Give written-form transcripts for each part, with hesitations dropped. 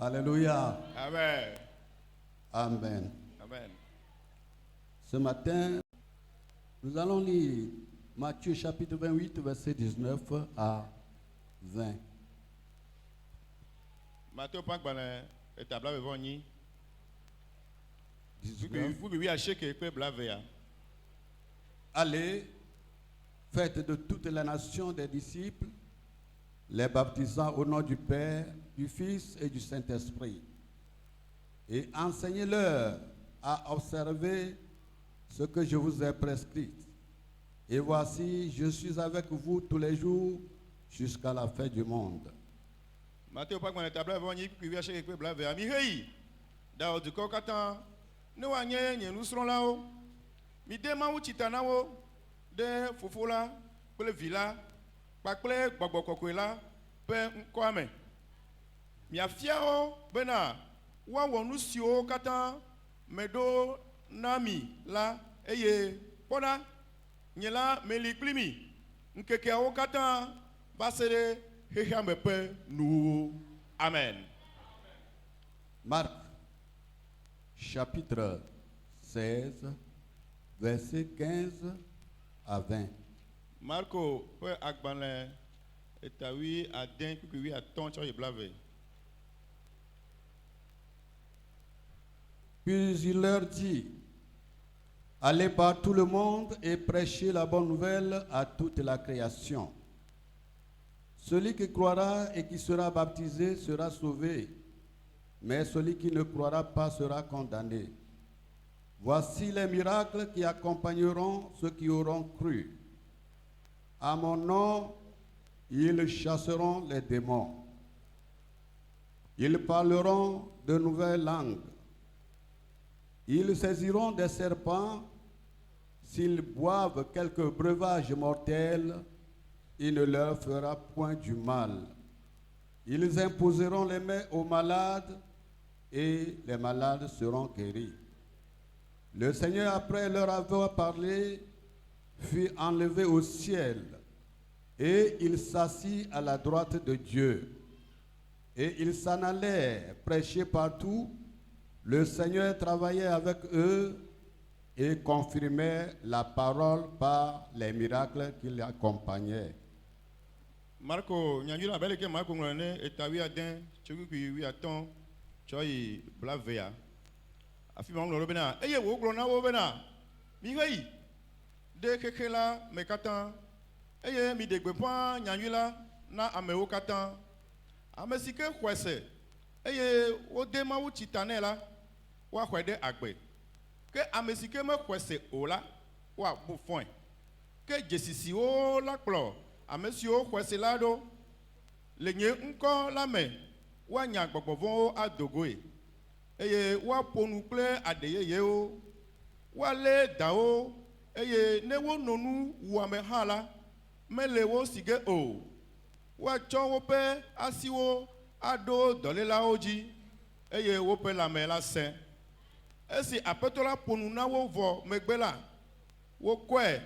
Alléluia. Amen. Amen. Amen. Ce matin, nous allons lire Matthieu chapitre 28, verset 19 à 20. Matthieu Pankbane etabla bevoni. 19. Vous lui achetez que blave. Allez, faites de toutes les nations des disciples, les baptisant au nom du Père, du Fils et du Saint-Esprit, et enseignez-leur à observer ce que je vous ai prescrit. Et voici, je suis avec vous tous les jours jusqu'à la fin du monde. Matthieu Pankbane etabla bevoni, vous lui achetez que blave. Mi hei. Da du kokata. Ne wanye nye nusron lao. Mi dema u chitana wo. De fufola. Kule villa. Pakple gbogbokokwela. Pe nkwame. Mi afiao bena. Wa wonusio kata. Medo nami la. Eye. Pona. Nyela meliklimi. Nkeke ao kata. Basere. Heha mepe nou. Amen. Marc, chapitre 16, verset 15 à 20. Marco, peut agbanle etawi aden puis a ton cho blave. Puis il leur dit, allez par tout le monde et prêchez la bonne nouvelle à toute la création. Celui qui croira et qui sera baptisé sera sauvé, mais celui qui ne croira pas sera condamné. Voici les miracles qui accompagneront ceux qui auront cru. À mon nom, ils chasseront les démons. Ils parleront de nouvelles langues. Ils saisiront des serpents. S'ils boivent quelque breuvage mortel, il ne leur fera point du mal. Ils imposeront les mains aux malades et les malades seront guéris. Le Seigneur, après leur avoir parlé, fut enlevé au ciel et il s'assit à la droite de Dieu. Et ils s'en allaient prêcher partout. Le Seigneur travaillait avec eux et confirmait la parole par les miracles qui l'accompagnaient. Marco, nyanyula bele ke Marco ngone etawi aden choku wi aton choi blavea. Afi ma ngolo bena eye wo glo na wo bena. Mi hei de kekela me katan eye mi degbe pa nyanyula na amewo katan. Amesike kwese eye wo de ma wu chitane la wa kwede agbe. Ke amesike me kwese ola wa bu fon. Ke jesisi o la kplo amesio kwesilaɖo le nye ŋkɔ la me woanya gbɔgbɔvɔwo adogoe eye woaƒo nu kple aɖeyeyewo woalé dawo eye ne wono nu wu ame hã la mele wo si ge o woatsɔ woƒe asiwo aɖo dɔlélawo dzi eye woƒe lãme la sẽ esi aƒetɔ la ƒo nu na wo vɔ megbe la wokɔe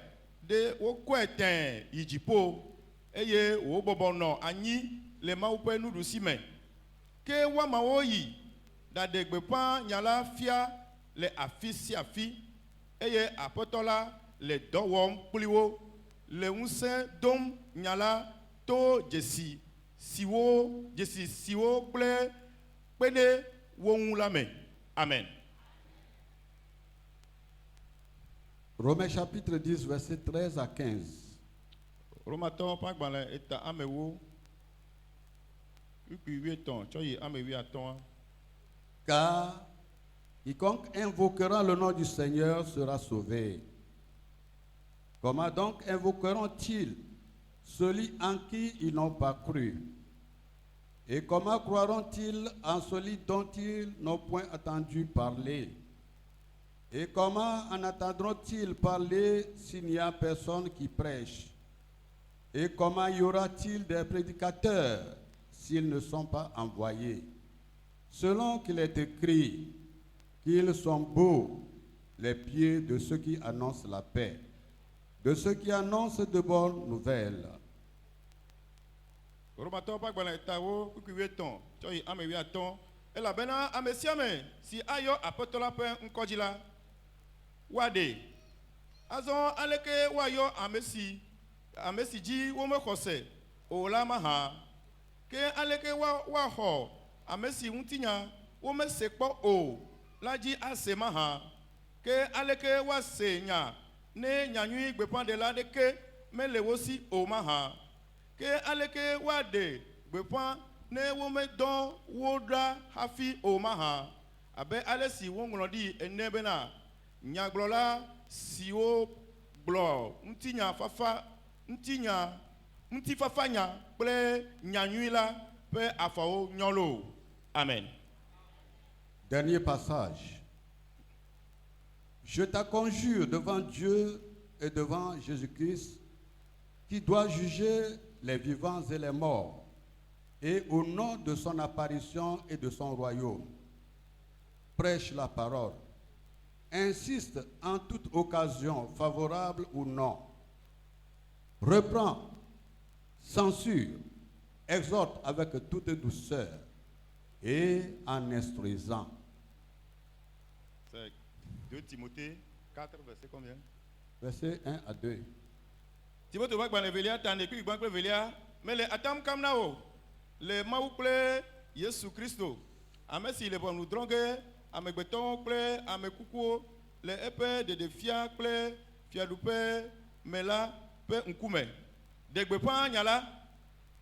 tẽ yi dziƒo eye wo bɔbɔ nɔ anyi le Mawu ƒe nuɖusi me ke woamawo yi ɖaɖe gbeƒã nya la fia le afi sia afi eye aƒetɔ la le dɔ wɔm kpli wo le ŋusẽ dom nya la to dzesi siwo kple kpeɖe wo ŋu la me. Amen. Romains chapitre 10, verset 13 à 15. Romaton Pankbane eta amewo ukui 8 choyi amewi aton. Car quiconque invoquera le nom du Seigneur sera sauvé. Comment donc invoqueront-ils celui en qui ils n'ont pas cru? Et comment croiront-ils en celui dont ils n'ont point entendu parler? Et comment en entendront-ils parler s'il n'y a personne qui prêche? Et comment y aura-t-il des prédicateurs s'ils ne sont pas envoyés? Selon qu'il est écrit qu'ils sont beaux les pieds de ceux qui annoncent la paix, de ceux qui annoncent de bonnes nouvelles. Romaton Pankbane eta wo ukui 8 choyi amewi aton elabena ame sia ame si ayɔ aƒetɔ la ƒe ŋkɔdzi la woaɖe azɔ aleke woayɔ ame si dzi womexɔ se o la mahã ke aleke woaxɔ ame si ŋutinya womese kpɔ o la dzi ase mahã ke aleke woase nya ne nyanyui gbeƒãɖela ɖeke mele wo si o mahã ke aleke woaɖe gbeƒã ne womedɔ wo ɖa hafi o mahã abe ale si woŋlɔ ɖi ene bena nyagblɔla siwo gblɔ ŋutifafanya kple nyanyui la ƒe afɔwo nyɔ lo. Amen. Dernier passage. Je t'conjure devant Dieu et devant Jésus-Christ, qui doit juger les vivants et les morts, et au nom de son apparition et de son royaume, prêche la parole, insiste en toute occasion, favorable ou non, reprend, censure, exhorte avec toute douceur et en instruisant. C'est 2 Timothée 4, verset combien? Verset 1 à 2. Timothée va gagner velia tande ku gagner velia mais le atam kamna o le mawu kple Yesu Kristo ame si le bonu dronge ame gbeton kple ame kukuo le epe de fia kple fiadupe mela pe nkume de gbepa nyala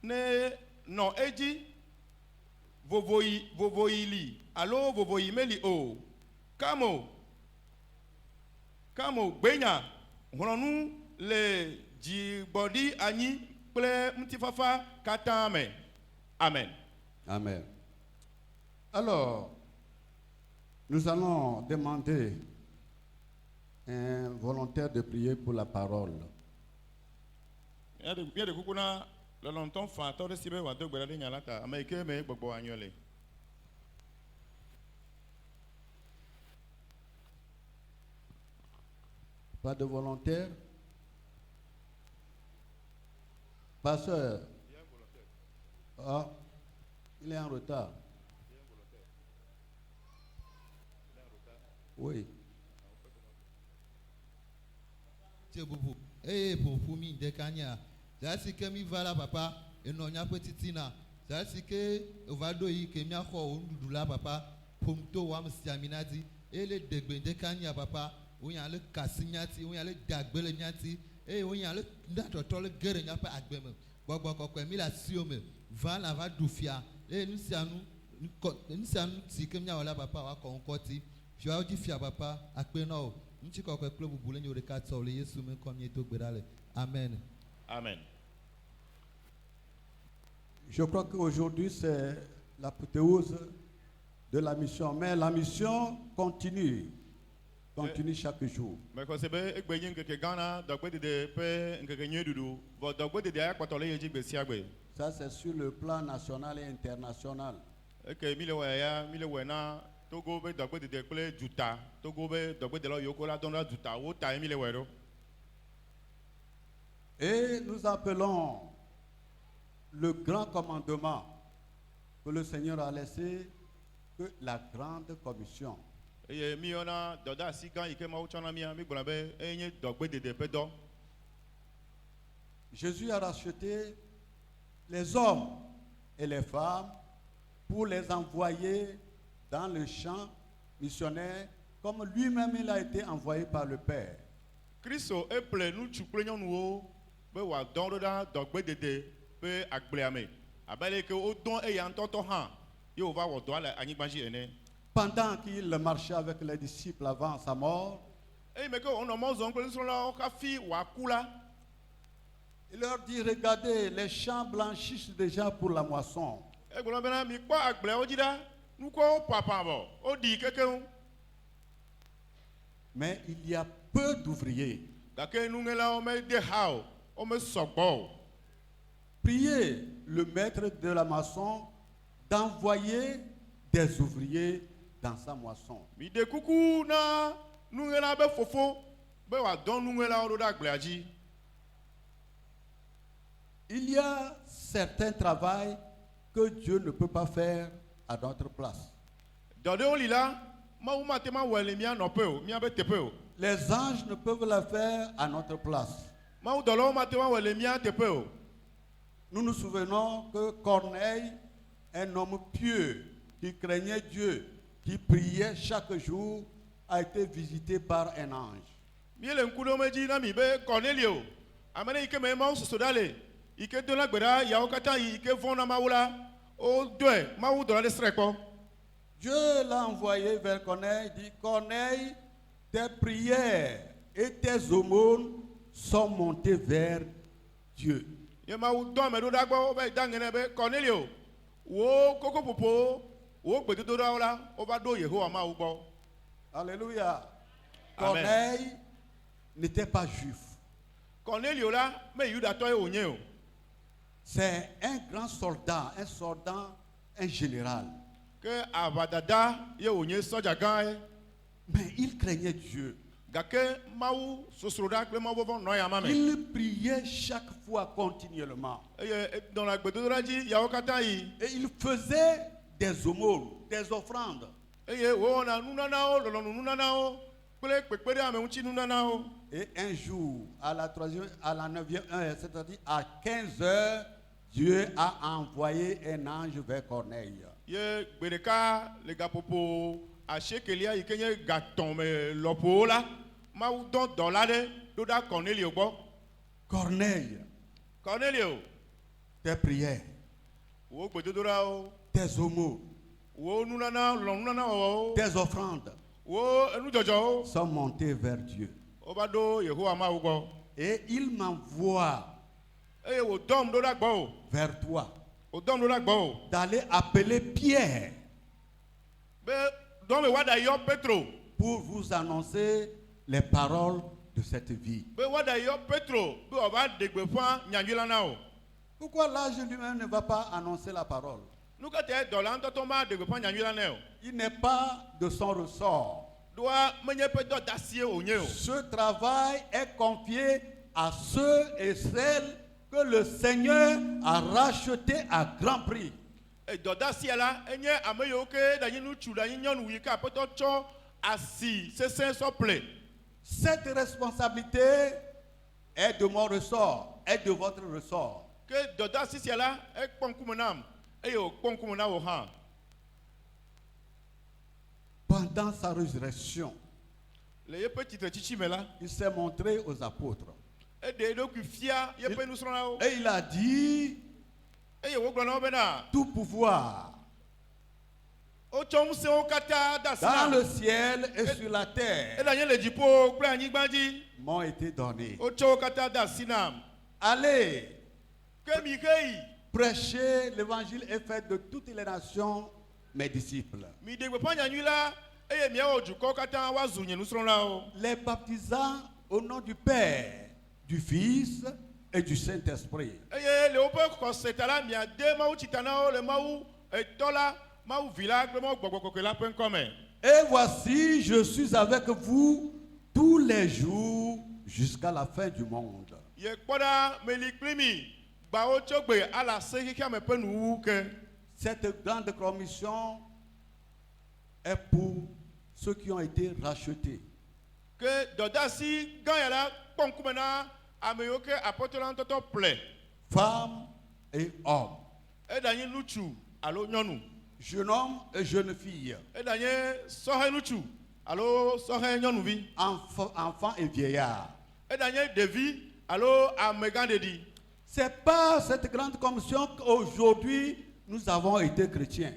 ne no eji vovoili alo vovoyi meli o kamo gbenya hlonu le dzigbɔɖi anyi kple ŋutifafa katã me. Amen. Amen. Alors, nous allons demander un volontaire de prier pour la parole. Bien de kukuna le longtemps fa tɔ ɖe si be wòado gbe ɖa ɖe nya la ta ame yi ke me gbɔgbɔ anyɔ le. Pas de volontaire? Pasteur. Ah, il est en retard. Oui. Tiens, boubou. Eh, pour Foumi, de Kanya. C'est que mi va là, papa, et non, y'a petit na. C'est que Vado y, que mi a quoi, ou là, papa, pour m'to, wam siaminati, et le degbe de Kanya, papa, où y a le cassignati, où y a le dagbele niati, et où y a le natotole guerre, n'a pas agbeme. Bobo, quoi, mi la siome, va la va doufia, et nous sommes, si que mi a là, papa, wa konkoti, je vais dire fia, papa, à Peno. Amen. Amen. Je crois qu'aujourd'hui c'est l'apothéose de la mission, mais la mission continue chaque jour. Mais quand c'est bien, que Ghana, Ça c'est sur le plan national et international. Togo be dogbe de kple juta Togo be dogbe de la yoko la donna juta wo ta emi le wero. Et nous appelons le grand commandement que le Seigneur a laissé, que la grande commission. Et mi ona doda si kan ike ma uchana mi ami gbola be enye dogbe de pedo. Jésus a racheté les hommes et les femmes pour les envoyer dans le champ missionnaire, comme lui-même il a été envoyé par le Père. Christo eple nu tsuple nyɔnuwo be wa dɔn ɖo ɖa dɔgbe dede ƒe agblea me abe ke wo dɔn eya ŋutɔtɔ hã ye wòva wɔ dɔa le anyigba dzi ene. Pendant qu'il marchait avec les disciples avant sa mort, eyi me ke wònɔ mɔ zɔm kple nusrɔ̃lawo hafi wòaku la, il leur dit, regardez, les champs blanchissent déjà pour la moisson. egblɔ bena mi kpɔ agbleawo dzi ɖa. Mais il y a peu d'ouvriers. Priez le maître de la moisson d'envoyer des ouvriers dans sa moisson. Il y a certains travaux que Dieu ne peut pas faire à notre place. Dode oli la, mawu matema wele mia no peu, mia be te peu. Les anges ne peuvent la faire à notre place. Mawu dolo matema wele mia te peu. Nous nous souvenons que Corneille, un homme pieux, qui craignait Dieu, qui priait chaque jour, a été visité par un ange. Miele nkudo meji na mi be Cornelio. Amene ike me mawu sosodale. Ike dona gbera ya okata ike vona mawula. O doe, mawu dola de sreko. Dieu l'a envoyé vers Corneille, dit Corneille, tes prières et tes aumônes sont montées vers Dieu. Ye mawu don me do dagbo be dangene be Cornelio. Wo koko popo, wo gbedodo la, o ba do Yehova mawu gbo. Alléluia. Amen. Corneille n'était pas juif. Cornelio la, me yuda to e onye o. C'est un grand soldat, un général. Que abadada ye onye soja gan. Mais il craignait Dieu. Gake mawu sosroda kle mawu bon no ya mame. Il priait chaque fois continuellement. Dans la gbedodo ji ya okata yi. Et il faisait des aumônes, des offrandes. Eye wo na nunana o lolo nunana o. Kle pepere ame unchi nunana o. Et un jour, à la 9e heure, c'est-à-dire à 15 heures, Dieu a envoyé un ange vers Corneille. Ye gbereka le gapopo ashekelia ikenye gaton me lopo la. Mawu don dolade do da Cornelio gbo. Corneille, Cornelio, tes prières, wo gbedodora o. tes aumônes, Wo nunana lo nunana o. tes offrandes Wo enu jojo o. sont montées vers Dieu. Obado Yehova mawu gbo. Et il m'envoie Eye wo dom do da gbo o. vers toi O dom do da gbo o. d'aller appeler Pierre Be dom me wada yo Petro. pour vous annoncer les paroles de cette vie. Be wada yo Petro be oba degbe fan nyanjula na o. Pourquoi l'ange lui-même ne va pas annoncer la parole? Nuka te dola ntoto ma degbe fan nyanjula na o. Il n'est pas de son ressort. Doa menye pe do dasie onye o. Ce travail est confié à ceux et celles que le Seigneur a rachetés à grand prix. E do dasie la enye ameyo ke da yinu chu da nyonu yi ka poto cho asi sesen so ple. Cette responsabilité est de mon ressort, est de votre ressort. Ke do dasie la e kponkumunam e yo kponkumuna wo han. Pendant sa résurrection, Le ye petite chichi me la il s'est montré aux apôtres. e de do ku fia ye pe nusrona o. Et il a dit, E ye wo gbona obena. tout pouvoir O chom se o kata dans dasina. le ciel et sur la E terre da yen le jipo kple anyigbaji. m'ont été donnés. O cho kata dasina. Allez, Ke mi kei. prêchez l'évangile et faites de toutes les nations mes disciples. Mi de gbe nyanyula e ye mi o juko kata wa zunye nusrona o. Les baptisant au nom du Père, du Fils et du Saint-Esprit. Eye le ope ko setala mi ade mawu chitana o le mawu etola mawu vila kple mawu gbogbo ke la pe nkome. Et voici, je suis avec vous tous les jours jusqu'à la fin du monde. Ye kpoda meli klimi gba o chogbe ala se kika me pe nu ke. Cette grande commission est pour ceux qui ont été rachetés. Que dodasi ganyala kponkumena ameyo ke apotola ntoto ple. Femmes et hommes, E da yin luchu alo nyonu. jeunes hommes et jeunes filles, E da yin sohe luchu alo sohe nyonuvi. enfants et vieillards. E da yin devi alo amegandedi. C'est par cette grande commission qu'aujourd'hui nous avons été chrétiens.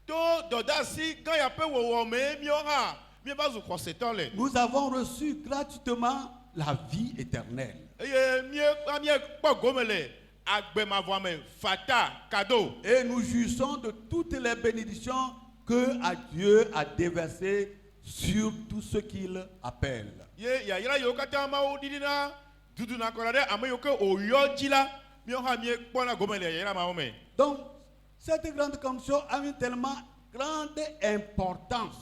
To dodasi ganya pe wowo me mi o ha mi ba zu koseton le. Nous avons reçu gratuitement la vie éternelle. Eye mi kpo gomele agbemavoame fata cadeau. Et nous jouissons de toutes les bénédictions que Dieu a déversées sur tous ceux qu'il appelle. Ye ya yira yo kata ma o didina dudu na korade ameyo ke oyo jila mi o ha mi kpo na gomele yira ma o me. Donc, cette grande commission a une tellement grande importance.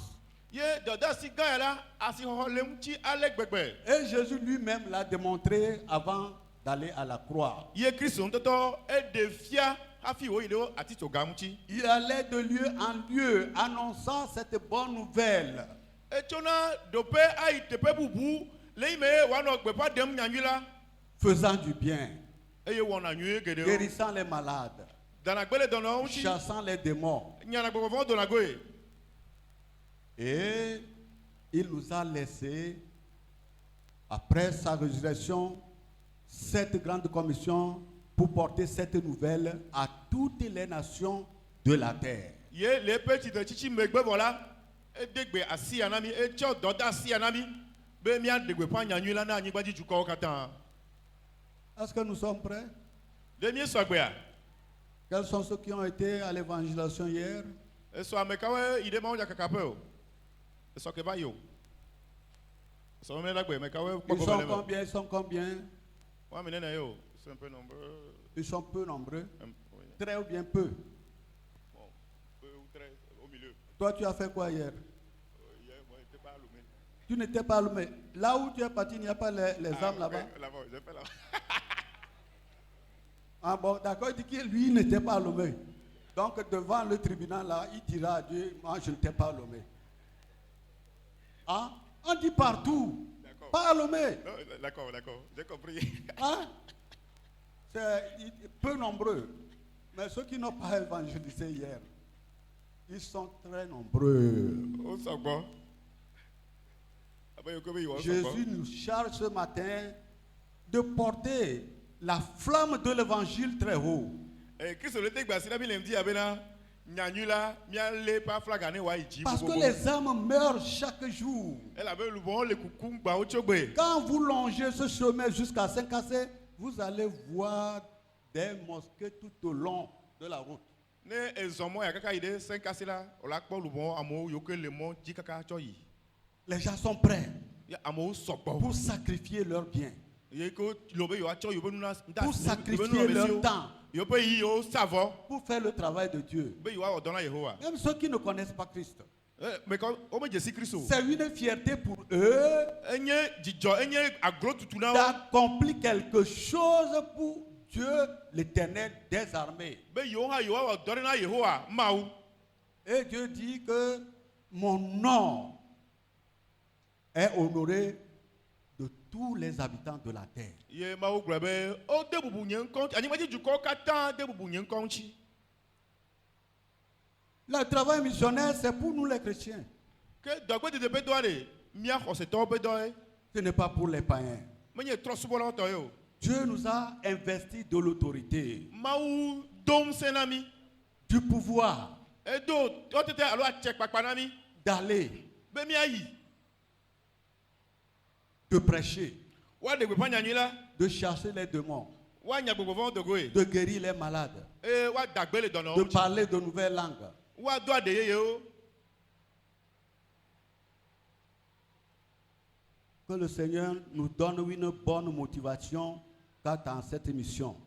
Ye dodasi ganya la asi ho le mchi alegbegbe. Et Jésus lui-même l'a démontré avant d'aller à la croix. Ye Christ ntoto e defia hafi wo yido ati to gamuti. Il allait de lieu en lieu annonçant cette bonne nouvelle. Etona dope ai tepe bubu le me wano gbepa dem nyanyula. Faisant du bien, Eye wona nyue gede. guérissant les malades, Dana gbele dono uchi. chassant les démons. Nyana gbogbo dona goe. Et il nous a laissé, après sa résurrection, cette grande commission pour porter cette nouvelle à toutes les nations de la terre. Ye le petit de chichi megbe voilà. E degbe asi anami e cho doda asi anami. Be mi adegbe pa nyanyula na anyigba ji juko katan. Est-ce que nous sommes prêts? De mi so gbe a. Quels sont ceux qui ont été à l'évangélisation hier? So amekawe ide ma onja kakape o. So ke ba yo. So me la gbe mekawe Ils poko sont bele. combien? Ils sont combien? Wa me na yo. C'est un peu nombreux. Ils sont peu nombreux. Oui. Très ou bien peu. Bon, peu ou très au milieu. Toi, tu as fait quoi hier? Hier, moi, j'étais pas allumé. Tu n'étais pas allumé. Là où tu es parti, il n'y a pas les âmes là-bas. Là-bas, j'ai fait là. Ah bon, d'accord, il dit que lui n'était pas allumé. Donc devant le tribunal là, il dira à Dieu, moi je n'étais pas allumé. Hein? On dit partout, D'accord. pas allumé. Non, d'accord, j'ai compris. Hein? C'est peu nombreux. Mais ceux qui n'ont pas évangélisé hier, ils sont très nombreux. On s'en va. Jésus nous charge ce matin de porter la flamme de l'évangile très haut. Parce que les âmes meurent chaque jour. Quand vous longez ce chemin jusqu'à Saint-Cassé, vous allez voir des mosquées tout au long de la route. Les gens sont prêts pour sacrifier leurs biens, pour sacrifier leur temps, pour faire le travail de Dieu. Même ceux qui ne connaissent pas Christ. C'est une fierté pour eux d'accomplir quelque chose pour Dieu, l'Éternel des armées. Et Dieu dit que mon nom est honoré de tous les habitants de la terre. Le travail missionnaire, c'est pour nous les chrétiens. Ce n'est pas pour les païens. Dieu nous a investi de l'autorité, du pouvoir d'aller, de prêcher, de chasser les démons, de guérir les malades, de parler de nouvelles langues. Que le Seigneur nous donne une bonne motivation quant à cette mission.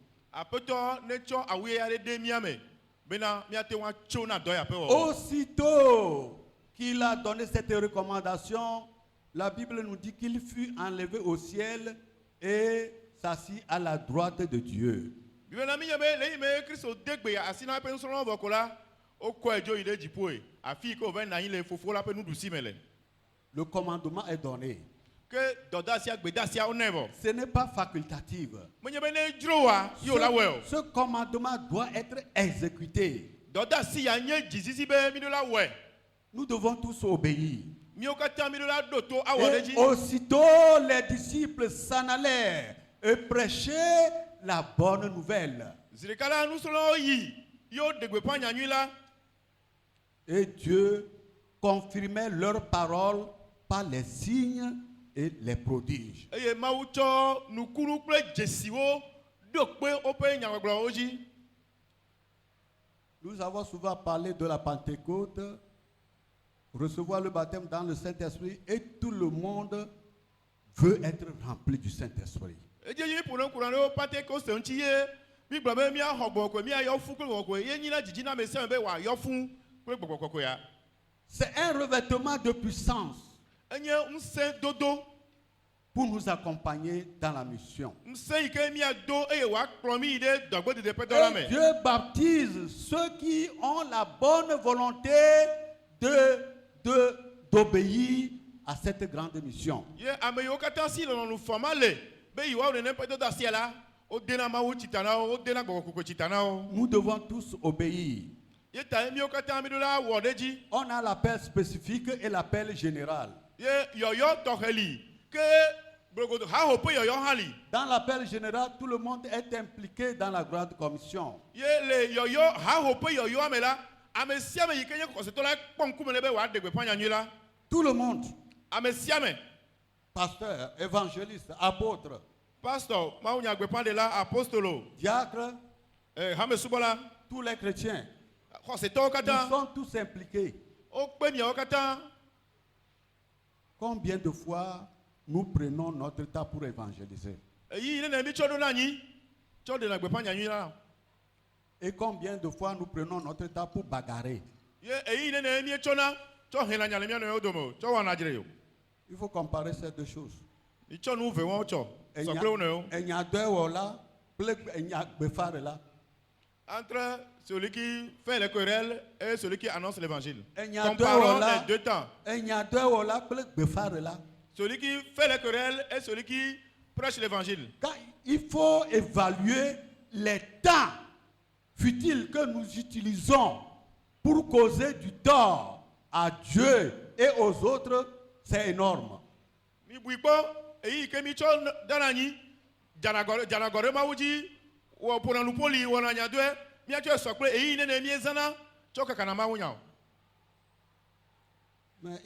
Aussitôt qu'il a donné cette recommandation, la Bible nous dit qu'il fut enlevé au ciel et s'assit à la droite de Dieu. Le commandement est donné. Ce n'est pas facultatif. Ce commandement doit être exécuté. Nous devons tous obéir. Et aussitôt les disciples s'en allèrent et prêchaient la bonne nouvelle. Et Dieu confirmait leurs paroles par les signes et les prodiges. Nous avons souvent parlé de la Pentecôte, recevoir le baptême dans le Saint-Esprit, et tout le monde veut être rempli du Saint-Esprit. C'est un revêtement de puissance. pour nous accompagner dans la mission. Et Dieu baptise ceux qui ont la bonne volonté d'obéir à cette grande mission. Nous devons tous obéir. On a l'appel spécifique et l'appel général. Dans l'appel général, tout le monde est impliqué dans la grande commission. Tout le monde. Pasteur, évangéliste, apôtre, diacre, tous les chrétiens. Nous sommes tous impliqués. Combien de fois nous prenons notre temps pour évangéliser? Et combien de fois nous prenons notre temps pour bagarrer? Il faut comparer ces deux choses. Entre celui qui fait les querelles et celui qui annonce l'évangile. Comparons les deux temps. Celui qui fait les querelles et celui qui prêche l'évangile. Il faut évaluer les temps futiles que nous utilisons pour causer du tort à Dieu et aux autres. C'est énorme. Mais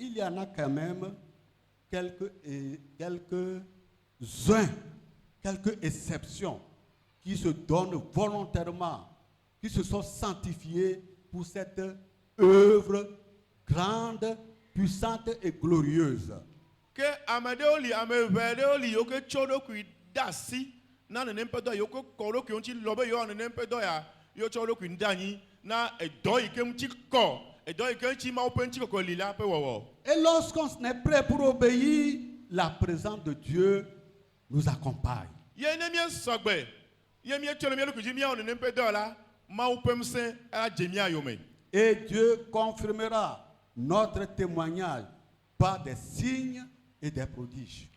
il y en a quand même quelques-uns, quelques exceptions qui se donnent volontairement, qui se sont sanctifiés pour cette œuvre grande, puissante et glorieuse. Et lorsqu'on est prêt pour obéir, la présence de Dieu nous accompagne. Et Dieu confirmera notre témoignage par des signes et des prodiges.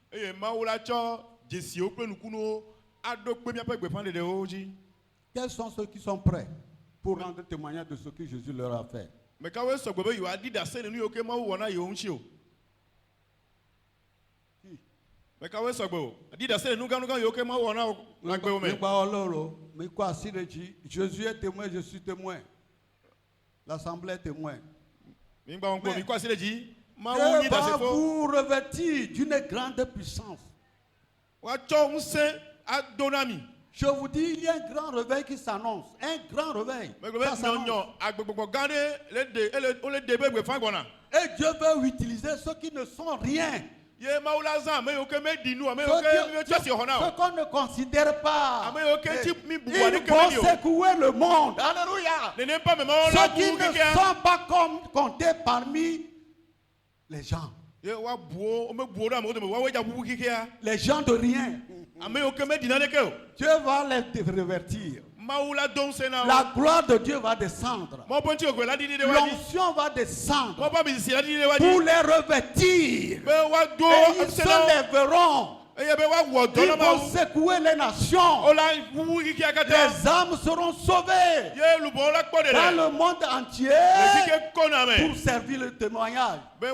Quels sont ceux qui sont prêts pour rendre témoignage de ce que Jésus leur a fait? Jésus est témoin, je suis témoin. L'assemblée est témoin. Dieu va vous revêtir d'une grande puissance. Je vous dis, il y a un grand réveil qui s'annonce. Un grand réveil. Et Dieu veut utiliser ceux qui ne sont rien. Ceux qu'on ne considère pas. Ils vont secouer le monde. Alléluia. Ceux qui ne sont pas comptés parmi les gens. Les gens de rien. Dieu va les revertir. La gloire de Dieu va descendre. L'onction va descendre pour les revêtir. Et ils se lèveront. Ils vont secouer les nations. Les âmes seront sauvées dans le monde entier pour servir le témoignage. Il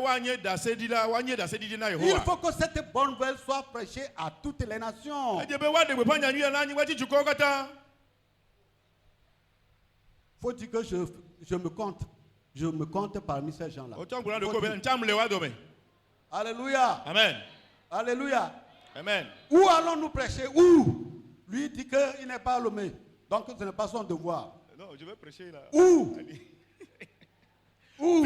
faut que cette bonne nouvelle soit prêchée à toutes les nations. Faut dire que je me compte parmi ces gens-là. Alléluia. Amen. Alléluia. Amen. Où allons-nous prêcher? Où? Lui dit qu'il n'est pas allumé. Donc ce n'est pas son devoir. Non, je vais prêcher là. Où? Où?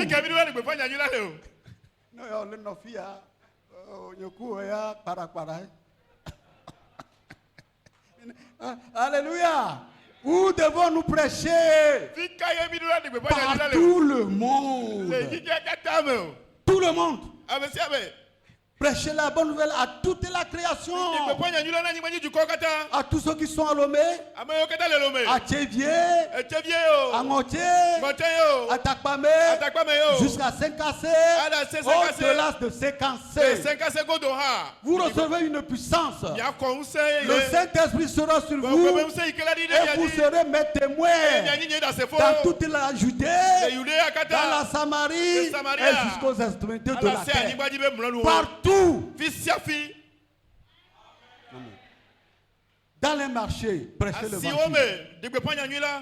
Alléluia. Où devons-nous prêcher? Par tout le monde. Tout le monde. Prêchez la bonne nouvelle à toute la création. À tous ceux qui sont à Lomé, à Tchévier, à Motier, à Takpame, jusqu'à Saint-Cassé, au-delà de Saint-Cassé. Vous recevez une puissance. Le Saint-Esprit sera sur vous et vous serez mes témoins dans toute la Judée, dans la Samarie et jusqu'aux extrémités de la terre. Partout. Dans les marchés, prêchez l'évangile.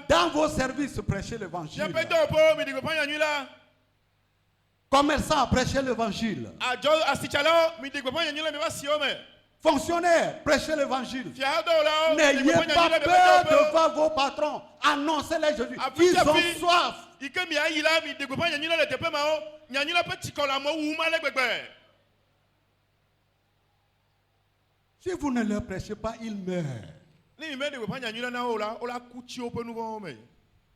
Dans vos services, prêchez l'évangile. Commerçants, prêchez l'évangile. Fonctionnaires, prêchez l'évangile. N'ayez pas peur devant vos patrons. Annoncez-les Jésus. Ils ont soif. Si vous ne leur prêchez pas, ils meurent.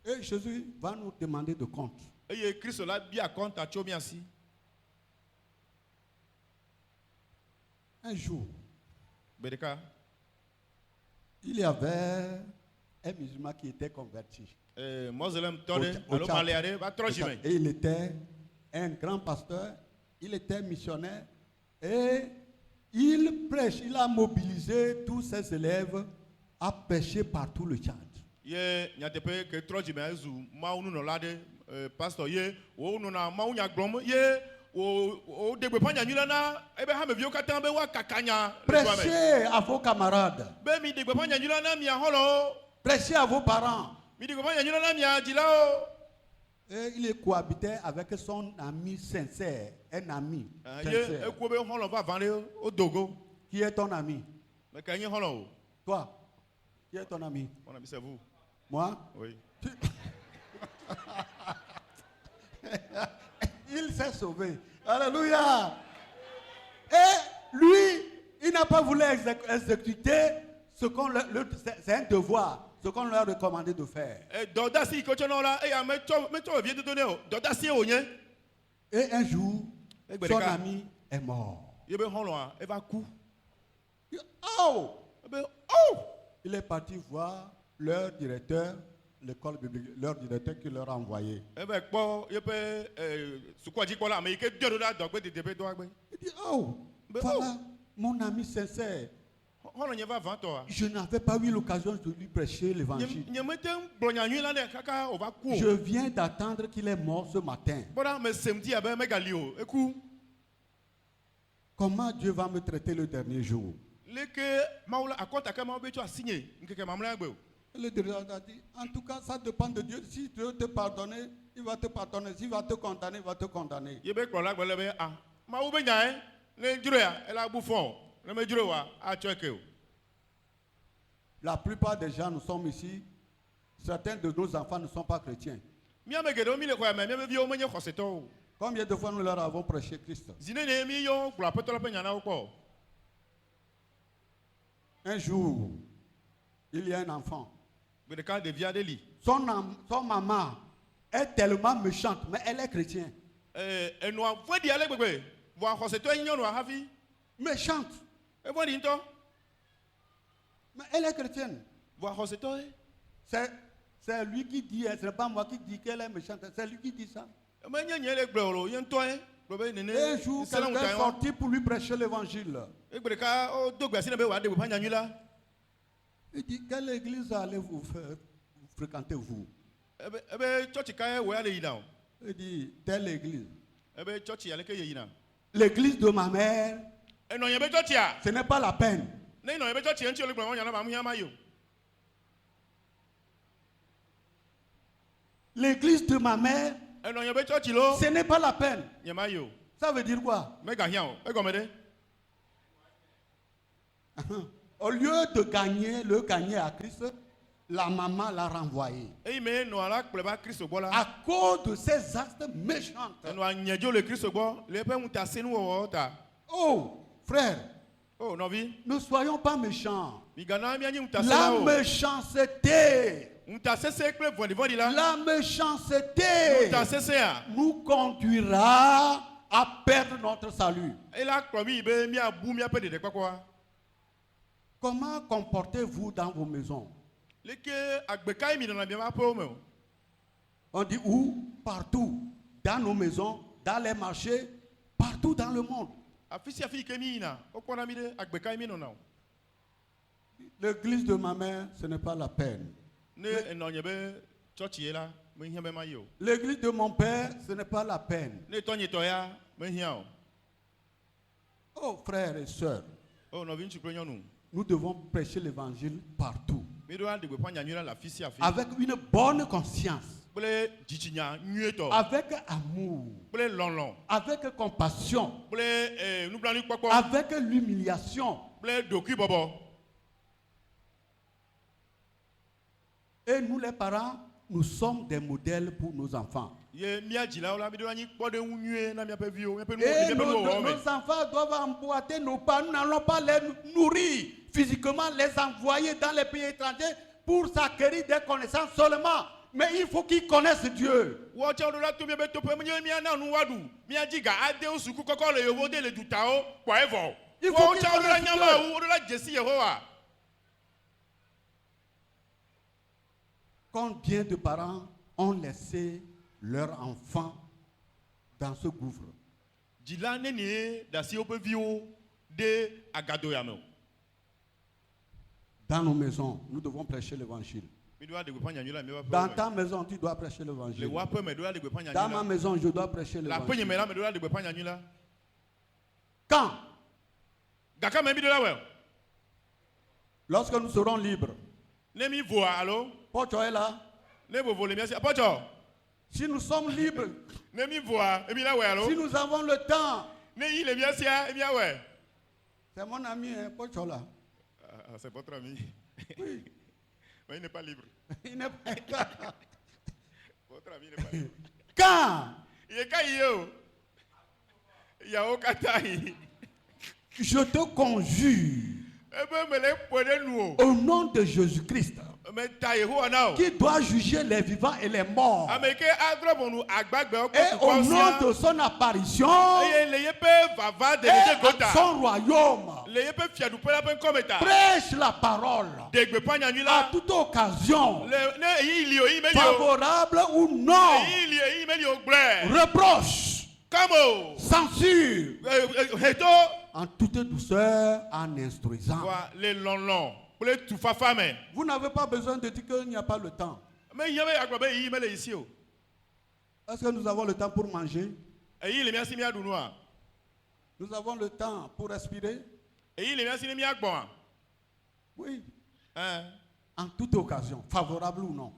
Et Jésus va nous demander de compte. Un jour, il y avait un musulman qui était converti. Et il était un grand pasteur, il était missionnaire et il prêche, il a mobilisé tous ses élèves à prêcher par tout le Tchad. Prêchez à vos camarades. Prêchez à vos parents. Et il cohabitait avec son ami sincère, un ami sincère. Qui est ton ami? Toi? Qui est ton ami? Mon ami, c'est vous. Moi? Oui. Il s'est sauvé. Alléluia. Et lui, il n'a pas voulu exécuter ce qu'on c'est un devoir. Ce qu'on leur a recommandé de faire. Et un jour, son ami est mort. Oh! Il est parti voir leur directeur, l'école biblique, leur directeur qui leur a envoyé. Il dit, oh, voilà mon ami sincère. Je n'avais pas eu l'occasion de lui prêcher l'évangile. Je viens d'attendre qu'il est mort ce matin. Comment Dieu va me traiter le dernier jour? Le directeur a dit, en tout cas, ça dépend de Dieu. Si Dieu te pardonne, il va te pardonner. S'il va te condamner, il va te condamner. La plupart des gens, nous sommes ici. Certains de nos enfants ne sont pas chrétiens. Combien de fois nous leur avons prêché Christ? Un jour, il y a un enfant. Son maman est tellement méchante, mais elle est chrétienne. Méchante. Mais elle est chrétienne. C'est lui qui dit, ce n'est pas moi qui dis qu'elle est méchante, c'est lui qui dit ça. Et un jour, quelqu'un est sorti pour lui prêcher l'évangile. Il dit, quelle église allez-vous fréquentez-vous? Il dit, telle église. L'église de ma mère, ce n'est pas la peine. L'église de ma mère, ce n'est pas la peine. Ça veut dire quoi? Au lieu de gagner à Christ, la maman l'a renvoyé. À cause de ses actes méchants. Oh, frère. Oh, ne soyons pas méchants. La méchanceté. La méchanceté nous conduira à perdre notre salut. Et là, promis, ben, mi a bou, mi a pédé de quoi. Comment comportez-vous dans vos maisons? Les que agbekai mi na bien ma po me. On dit où? Partout. Dans nos maisons, dans les marchés, partout dans le monde. Afisi afi ke mi na, o ko na mi de agbekai mi no na. L'église de ma mère, ce n'est pas la peine. Ne eno nyebe church là, me hia be ma yo. L'église de mon père, ce n'est pas la peine. Ne tonye to ya, me hia o. Oh frères et sœurs, Oh no vin tu prenons nous. nous devons prêcher l'évangile partout. Mi do de gbepa nyanyura la fisi afi. Avec une bonne conscience. Ble jichinya nyueto. Avec amour. Ble lonlon. Avec compassion. Ble nous blani kwakwa. Avec l'humiliation. Ble doku bobo. Et nous les parents, nous sommes des modèles pour nos enfants. Ye mia jila ola mi do ani kpode nyue na mia pe vio, mia pe Et nous nos enfants doivent emboîter nos pas. Nous n'allons pas les nourrir physiquement, les envoyer dans les pays étrangers pour s'acquérir des connaissances seulement. Mais il faut qu'ils connaissent Dieu. Il faut Combien de parents ont laissé leurs enfants dans ce gouffre? Dans nos maisons, nous devons prêcher l'évangile. Dans ta maison, tu dois prêcher l'évangile. Dans ma maison, je dois prêcher l'évangile. Quand? Lorsque nous serons libres. Pocho est là. Si nous sommes libres, si nous avons le temps, c'est mon ami, hein, Pocho là. C'est votre ami. Oui. Mais il n'est pas libre. Il n'est pas. Votre ami n'est pas libre. Quand? Je te conjure au nom de Jésus-Christ, qui doit juger les vivants et les morts, et au nom de son apparition et à son royaume, prêche la parole à toute occasion, favorable ou non, reproche, censure, en toute douceur, en instruisant. Vous n'avez pas besoin de dire qu'il n'y a pas le temps. Est-ce que nous avons le temps pour manger? Nous avons le temps pour respirer? Oui. En toute occasion, favorable ou non.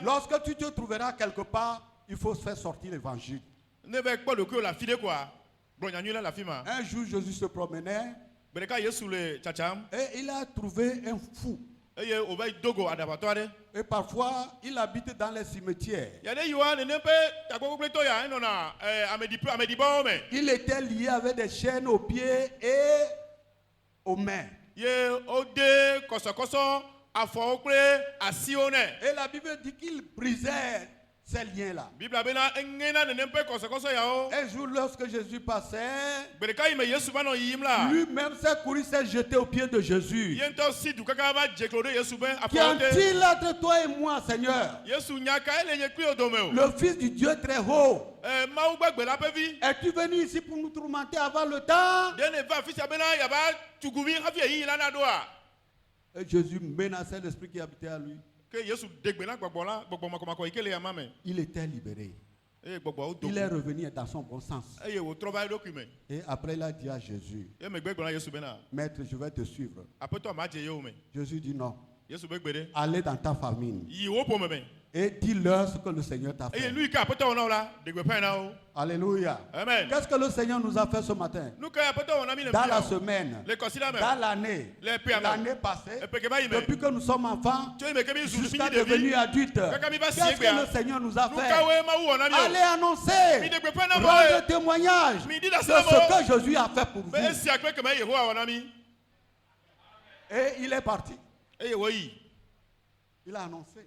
Lorsque tu te trouveras quelque part, il faut faire sortir l'évangile. Un jour, Jésus se promenait et il a trouvé un fou. Et parfois, il habite dans les cimetières. Il était lié avec des chaînes aux pieds et aux mains. Et la Bible dit qu'il brisait ces liens-là. Un jour, lorsque Jésus passait, lui-même s'est couru, s'est jeté aux pieds de Jésus. Qu'en-t-il entre toi et moi, Seigneur? Le Fils du Dieu très haut. Es-tu venu ici pour nous tourmenter avant le temps? Et Jésus menaçait l'esprit qui habitait à lui. Il était libéré. Il est revenu dans son bon sens. Et après, il a dit à Jésus, Maître, je vais te suivre. Jésus dit non. Allez dans ta famille et dis-leur ce que le Seigneur t'a fait. Alléluia. Qu'est-ce que le Seigneur nous a fait ce matin? Dans la semaine, dans l'année passée, depuis que nous sommes enfants jusqu'à devenir adultes, qu'est-ce que le Seigneur nous a fait? Allez annoncer, rendre témoignage de ce que Jésus a fait pour vous. Et il est parti. Il a annoncé.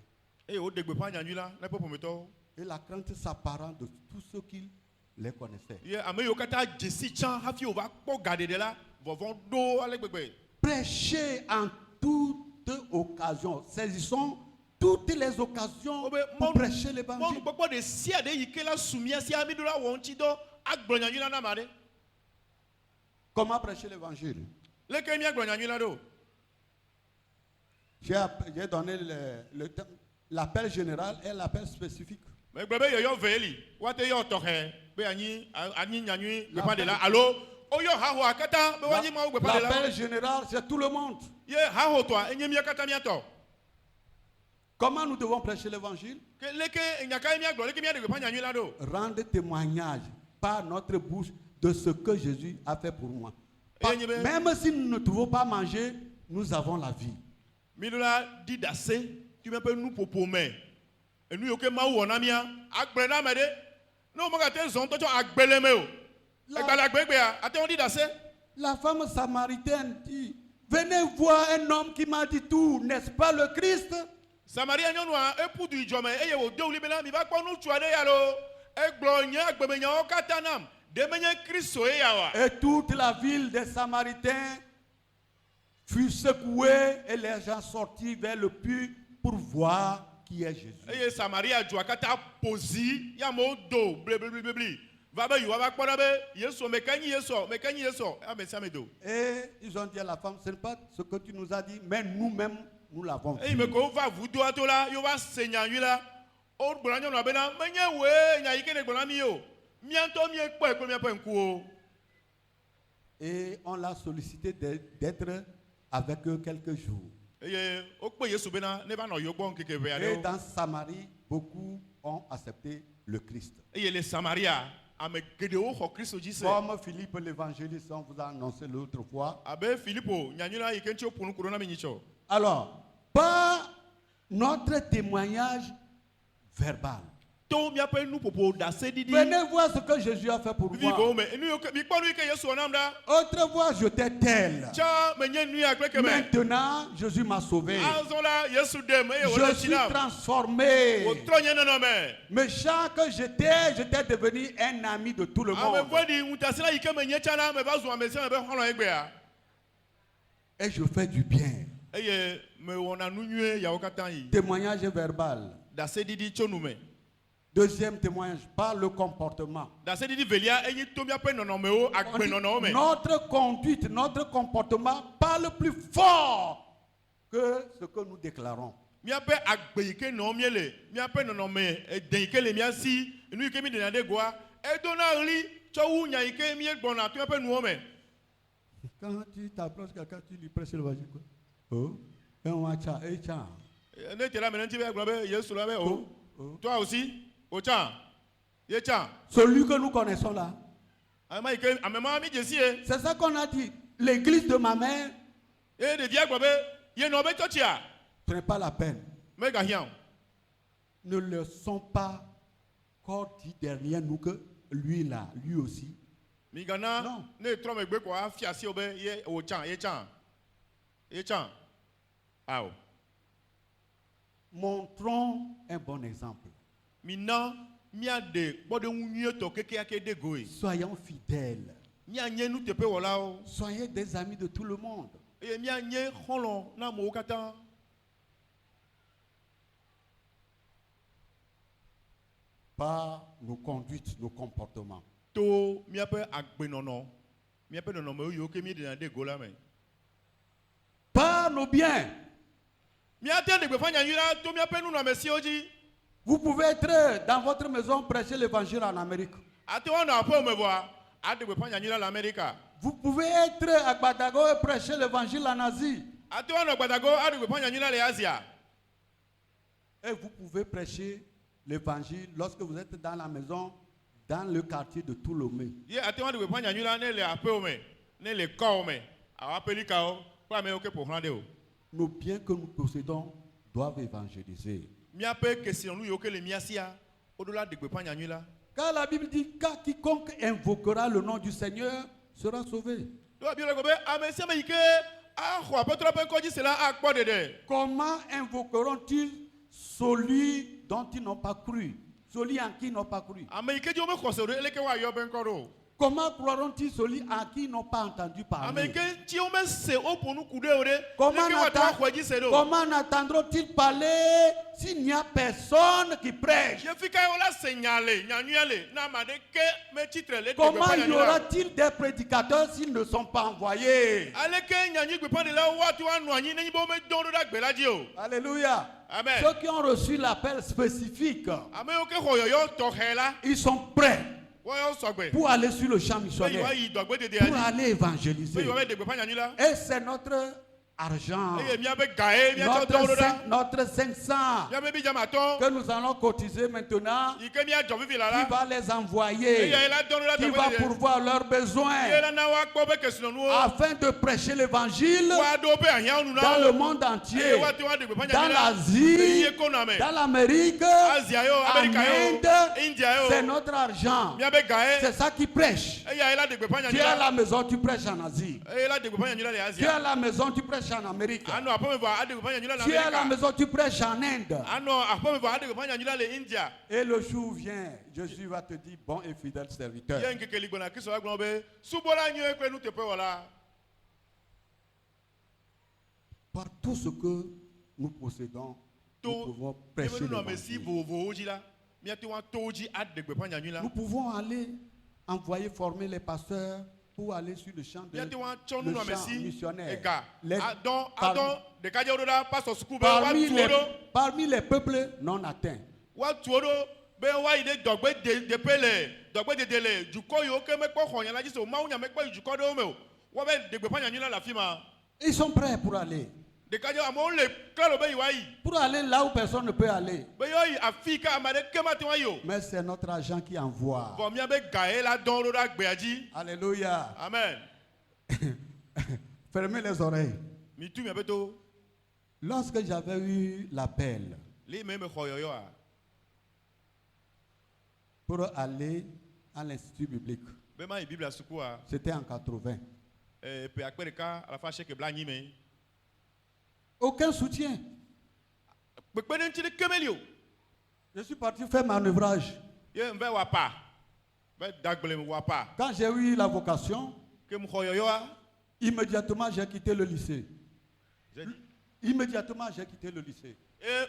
Et au dégbe pas nyanyui là, n'est pas pour meto. Et la crainte s'apparent de tous ceux qui les connaissaient. Yeah, ame yo kata jesi chan hafi o va po garder de là, vont do avec bébé. Prêchez en toute occasion. Saisissons toutes les occasions pour prêcher Mon l'évangile. papa de sia de yike la soumia si ami do la wonti do agbo nyanyui là na mare. Comment prêcher l'évangile? Le ke mi agbo nyanyui là do. J'ai donné l'appel général et l'appel spécifique. Mais bébé yo veli, wa te yo tohe, be ani nyanyui be pas de là. Allô? Oyo ha ho akata, be wani ma be pas de là. L'appel général, c'est tout le monde. Ye ha ho toi, enye mi akata mi ato. Comment nous devons prêcher l'évangile? Que le ke nyaka mi agbo, le ke mi de be pas nyanyui là do. Rendre témoignage par notre bouche de ce que Jésus a fait pour moi. Même si nous ne trouvons pas manger, nous avons la vie. Midola dit d'assez, tu m'appelles nous pour pommer. Et nous, yoke ma ou on a mis un akbrena mede. Non, mon gars, t'es zonto, tu as akbelemeo. Et quand l'agbebea, attends, on dit d'assez. La femme samaritaine dit, venez voir un homme qui m'a dit tout, n'est-ce pas le Christ? Samaria nyon wa epu du jome eye wo de ulibela mi ba kwa nu tuade yalo. E glonya agbemenya o katanam. De menye Christo e yawa. Et toute la ville des Samaritains fut secouée et les gens sortis vers le puits pour voir qui est Jésus. Eye Samaria jwa kata posi ya mo do blebli. Va ba yuwa ba kwa be Yesu mekanyi Yesu. Ah mais ça me do. Et ils ont dit à la femme, ce n'est pas ce que tu nous as dit, mais nous-mêmes, nous l'avons Et vu. me ko va vous do atola yo va senya yula. O gbolanyo no be na menye we nya ike ne gbolami yo. Mianto mi ekpo ekpo mi apen ku. Et on l'a sollicité d'être avec eux quelques jours. Et Et dans Samarie, beaucoup ont accepté le Christ. Et les Samaria, comme Philippe l'évangéliste, on vous a annoncé l'autre fois. Alors, pas notre témoignage verbal. Venez voir ce que Jésus a fait pour moi. Autrefois, j'étais tel. Maintenant, Jésus m'a sauvé. Je suis transformé. Méchant que j'étais devenu un ami de tout le monde. Et je fais du bien. Témoignage verbal. Deuxième témoignage, par le comportement. Notre conduite, notre comportement parle plus fort que ce que nous déclarons. Quand tu t'approches quelqu'un, tu lui prêches l'évangile. Oh, toi aussi, celui que nous connaissons là. C'est ça qu'on a dit. L'église de ma mère, ce n'est pas la peine. Ne le sont pas encore dit derrière nous que lui là, lui aussi. Non. Montrons un bon exemple. Soyons fidèles. Soyez des amis de tout le monde. Par nos conduites, nos comportements. Par nos biens. Vous pouvez être dans votre maison prêcher l'évangile en Amérique. Vous pouvez être à Badago et prêcher l'évangile en Asie. Et vous pouvez prêcher l'évangile lorsque vous êtes dans la maison, dans le quartier de Toulomé. Nos biens que nous possédons doivent évangéliser. Car la Bible dit qu'à quiconque invoquera le nom du Seigneur sera sauvé. Comment invoqueront-ils celui dont ils n'ont pas cru, celui en qui ils n'ont pas cru. ame yi ke dzi wo me xɔ se o ɖe ele ke wa yɔ be ŋkɔ ɖo. Comment croiront-ils celui en qui ils n'ont pas entendu ame yi parler? ke dzi wo me se o ƒo nu ku ɖe o ɖe. Comment ele ke wa to axɔ dzi se ɖo. comment n'entendront-ils parler s'il n'y a personne qui prêche? Yefi ka wo la se nya le nyanyuia le na ame aɖeke me tsitre le Comment gbeƒã y nyanyui la. aura-t-il des prédicateurs s'ils ne sont pas envoyés? Ale ke nyanyui gbeƒã ɖe la woato anɔ anyi nenye be wo me dɔ ɖo ɖe agbe la dzi o. Alléluia. Amen. Ceux qui ont reçu l'appel spécifique, Ame yiwo ke xɔ yɔyɔ tɔxɛ la ils sont prêts woyɔ sɔgbe. pour aller sur le champ Be missionnaire, yewoa yi dɔgbedede pour dzi. aller Be évangéliser. yewoa be de gbeƒã nyanyui la. Et c'est notre argent, Eye míabe ga ye míatsɔ dɔ ɖo ɖa. notre 500 Míabe bidzamatɔ que nous allons cotiser maintenant, yi ke míadzɔ vivi la qui la. va les Eye envoyer, ye la dɔ ɖo ɖa qui va dɔgbedede. pourvoir leurs Ye besoins la na woakpɔ be kesinɔnuwo. afin de prêcher l'évangile Woaɖo be ahiãwo nu na dans wo. le monde Eye entier, woate woaɖe gbeƒã dans nyanyui la. l'Asie, Eye kɔnɔ me. dans l'Amérique, Asia yo, en Amerika yo, Inde. India C'est yo. notre argent. Míabe ga ye. C'est ça qui prêche. Eye ye la de gbeƒã Tu nyanyui es à la. la maison, tu prêches en Asie. Eye la de gbeƒã nyanyui la le Tu es Asia. à la maison, tu prêches en Amérique. Anɔ aƒeme vɔ aɖe gbeƒã nyanyui la le Tu es à la Amerika. maison, tu prêches en Inde. Anɔ aƒeme vɔ aɖe gbeƒã nyanyui la le India. Et le jour vient, Jésus va te dire, bon et fidèle serviteur. Ye ŋkeke li gbɔna Kristo agblɔ be subɔla nyuie kple nuteƒewɔla. Par tout ce que nous possédons, nous To pouvons míabe prêcher nunɔmesi l'évangile. vovovowo dzi la míate ŋu ato wo dzi aɖe gbeƒã nyanyui la. Nous pouvons aller envoyer former les pasteurs pour aller sur le champ, Míate ŋu atsɔ le champ nunɔmesi missionnaire. ega Les- adɔ parmi- ɖekadzewo ɖo ɖa pastor suku be parmi, woatu wo les, ɖo. parmi les peuples non atteints. Woatu wo ɖo be woayi ɖe dɔgbedeƒe le dɔgbedede le dukɔ yiwo ke mekpɔ xɔnya la dzi se o mawu nya mekpɔ yi dukɔ ɖewo me o. Woabe de gbeƒã nyanyui la le afi ma. Ils sont prêts pour aller. Ɖekadze amewo le klalo be yewoayi. Pour aller là où personne ne peut aller. Be yewoayi afi ka ame aɖeke mate ŋu ayi o. Mais c'est notre argent qui envoie. Vɔ míabe ga ye la dɔ ɖo ɖe agbea dzi. Alléluia. Amen. Fermez les oreilles. Mitu miabe to. Lorsque j'avais eu l'appel Li me xɔ yɔyɔa. pour aller à l'Institut biblique, Be ma yi Biblia sukua. c'était en 80. Pe akpe ɖeka alafa asieke blaenyi me. Aucun soutien. Kpekpeɖeŋuti ɖeke meli o. Je suis parti faire manœuvrage. Ye n va wɔ apa. Be dagble me wɔ apa. Quand j'ai eu la vocation, Ke m xɔ yɔyɔa. immédiatement j'ai quitté le lycée. J'ai dit. Immédiatement j'ai quitté le lycée.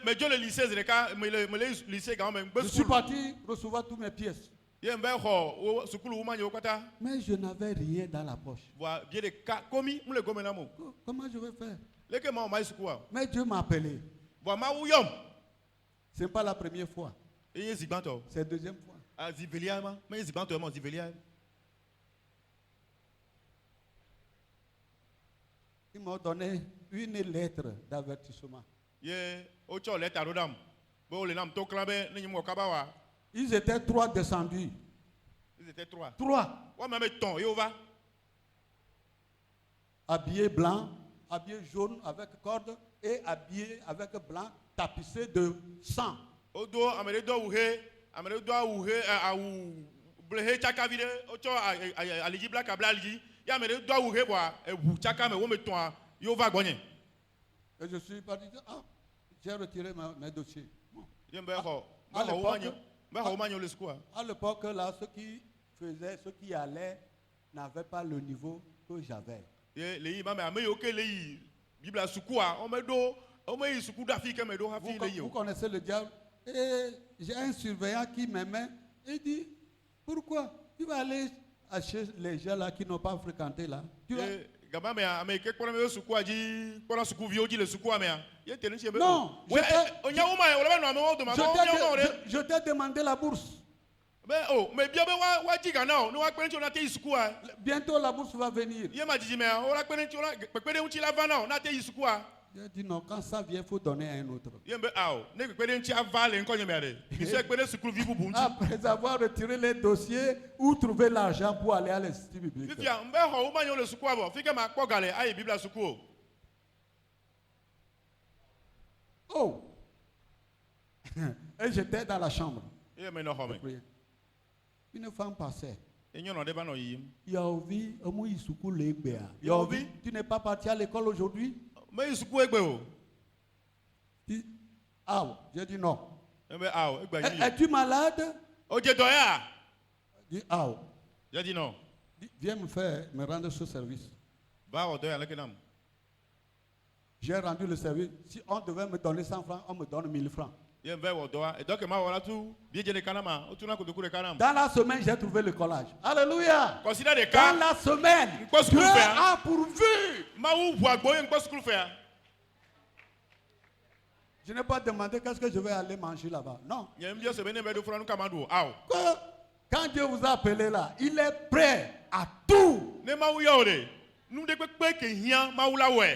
Me dzo le lycée zi ɖeka me le lycée gama me gbe Je suis sukulu. parti recevoir toutes mes pièces. Ye n va xɔ wo sukulu wo ma nye wo katã. Mais je n'avais rien dans la poche. Vɔa vie ɖeka komi mu le gome na mo. Comment je vais faire? Leke ma wo ma yi sukua. Mais Dieu m'a appelé. Vɔa Mawu yɔm. Ce n'est pas la première fois, Eye zi gbãtɔ. c'est la deuxième fois. Zi velia ma. Me zi gbãtɔ ma zi velia. Ils m'ont donné une lettre d'avertissement. Ye wotsɔ lɛta ɖo ɖam. Be wo le nam to klã be ne nye mɔ kaba wa. Ils étaient 3 descendus. Ils étaient 3. 3 Wa me me tɔn ye wo va. habillés blanc, habillés jaune avec corde et habillés avec blanc tapissé de sang. Wodo ame ɖe do awu ʋe, ame ɖe do awu ʋe awu blehe tsakavi ɖe. Wotsɔ alidzi bla ka bla alidzi. Ye ame ɖe do awu ʋe vɔa eʋu tsaka me wo me tɔa ye wo va gbɔnye. Et je suis parti, j'ai retiré mes dossiers. Bon. Ye me be xɔ À wo ma nye. Be xɔ wo ma nye le sukua. À l'époque, là, ceux qui faisaient, ceux qui allaient, n'avaient pas le niveau que j'avais. Ye le yi ma me ame yiwo ke le yi Biblia sukua, wo me yi suku ɖe afi ke me ɖo hafi le yi Vous o. connaissez le diable. Et j'ai un surveillant qui m'aimait. Il dit, pourquoi? Tu vas aller acheter les gens là qui n'ont pas fréquenté là. Tu vas... Ye gama mea ame yi ke kpɔna me wo sukua dzi, kpɔna sukuviwo dzi le sukua mea. Ye te ne tsi be. Non, Onya wo ma ye wo le be nɔ amewo dome. Amewo nya wo ma o ɖe. Je t'ai demandé la bourse. Be me bia be wa dzi gana o, ne wa kpe ŋuti wo na te yi sukua. Bientôt la bourse va venir. Ye ma dzidzimea, wo la kpe ŋuti wo la kpekpeɖeŋuti la va na o, na te yi sukua. J'ai dit non, quand ça vient, il faut donner à un autre. Ye be awɔ, ne kpekpeɖeŋuti ava le ŋkɔ nye mea ɖe. Misɔ kpe ɖe sukuluvi bubu ŋuti. Après avoir retiré les dossiers, où trouver l'argent pour aller à l'Institut biblique. Fifia, n be xɔ wo ma nye wo le sukua vɔ, fi ke ma kpɔ gale ayi Biblia suku o. Oh! Et j'étais dans la chambre. Ye me nɔ xɔ de me. prière. Une femme passait. Ye nyɔnua ɖe va nɔ yiyim. Yovi, tu n'es pas parti à l'école aujourd'hui? Me yi suku egbe o. Ah, j'ai dit non. Mais ah, Es-tu malade? ok, doya. Dis ah. J'ai dit non. Viens me rendre ce service. Va au doya, là, J'ai rendu le service. Si on devait me donner 100 francs, on me donne 1000 francs. et donc, Dans la semaine, j'ai trouvé le collage. Alléluia. considère des cas. Dans la semaine, Quoi, ce qu'on Dieu fait, hein? a pourvu. Je n'ai pas demandé qu'est-ce que je vais aller manger là-bas. Non. Quoi? Quand Dieu vous a appelé là, il est prêt à tout.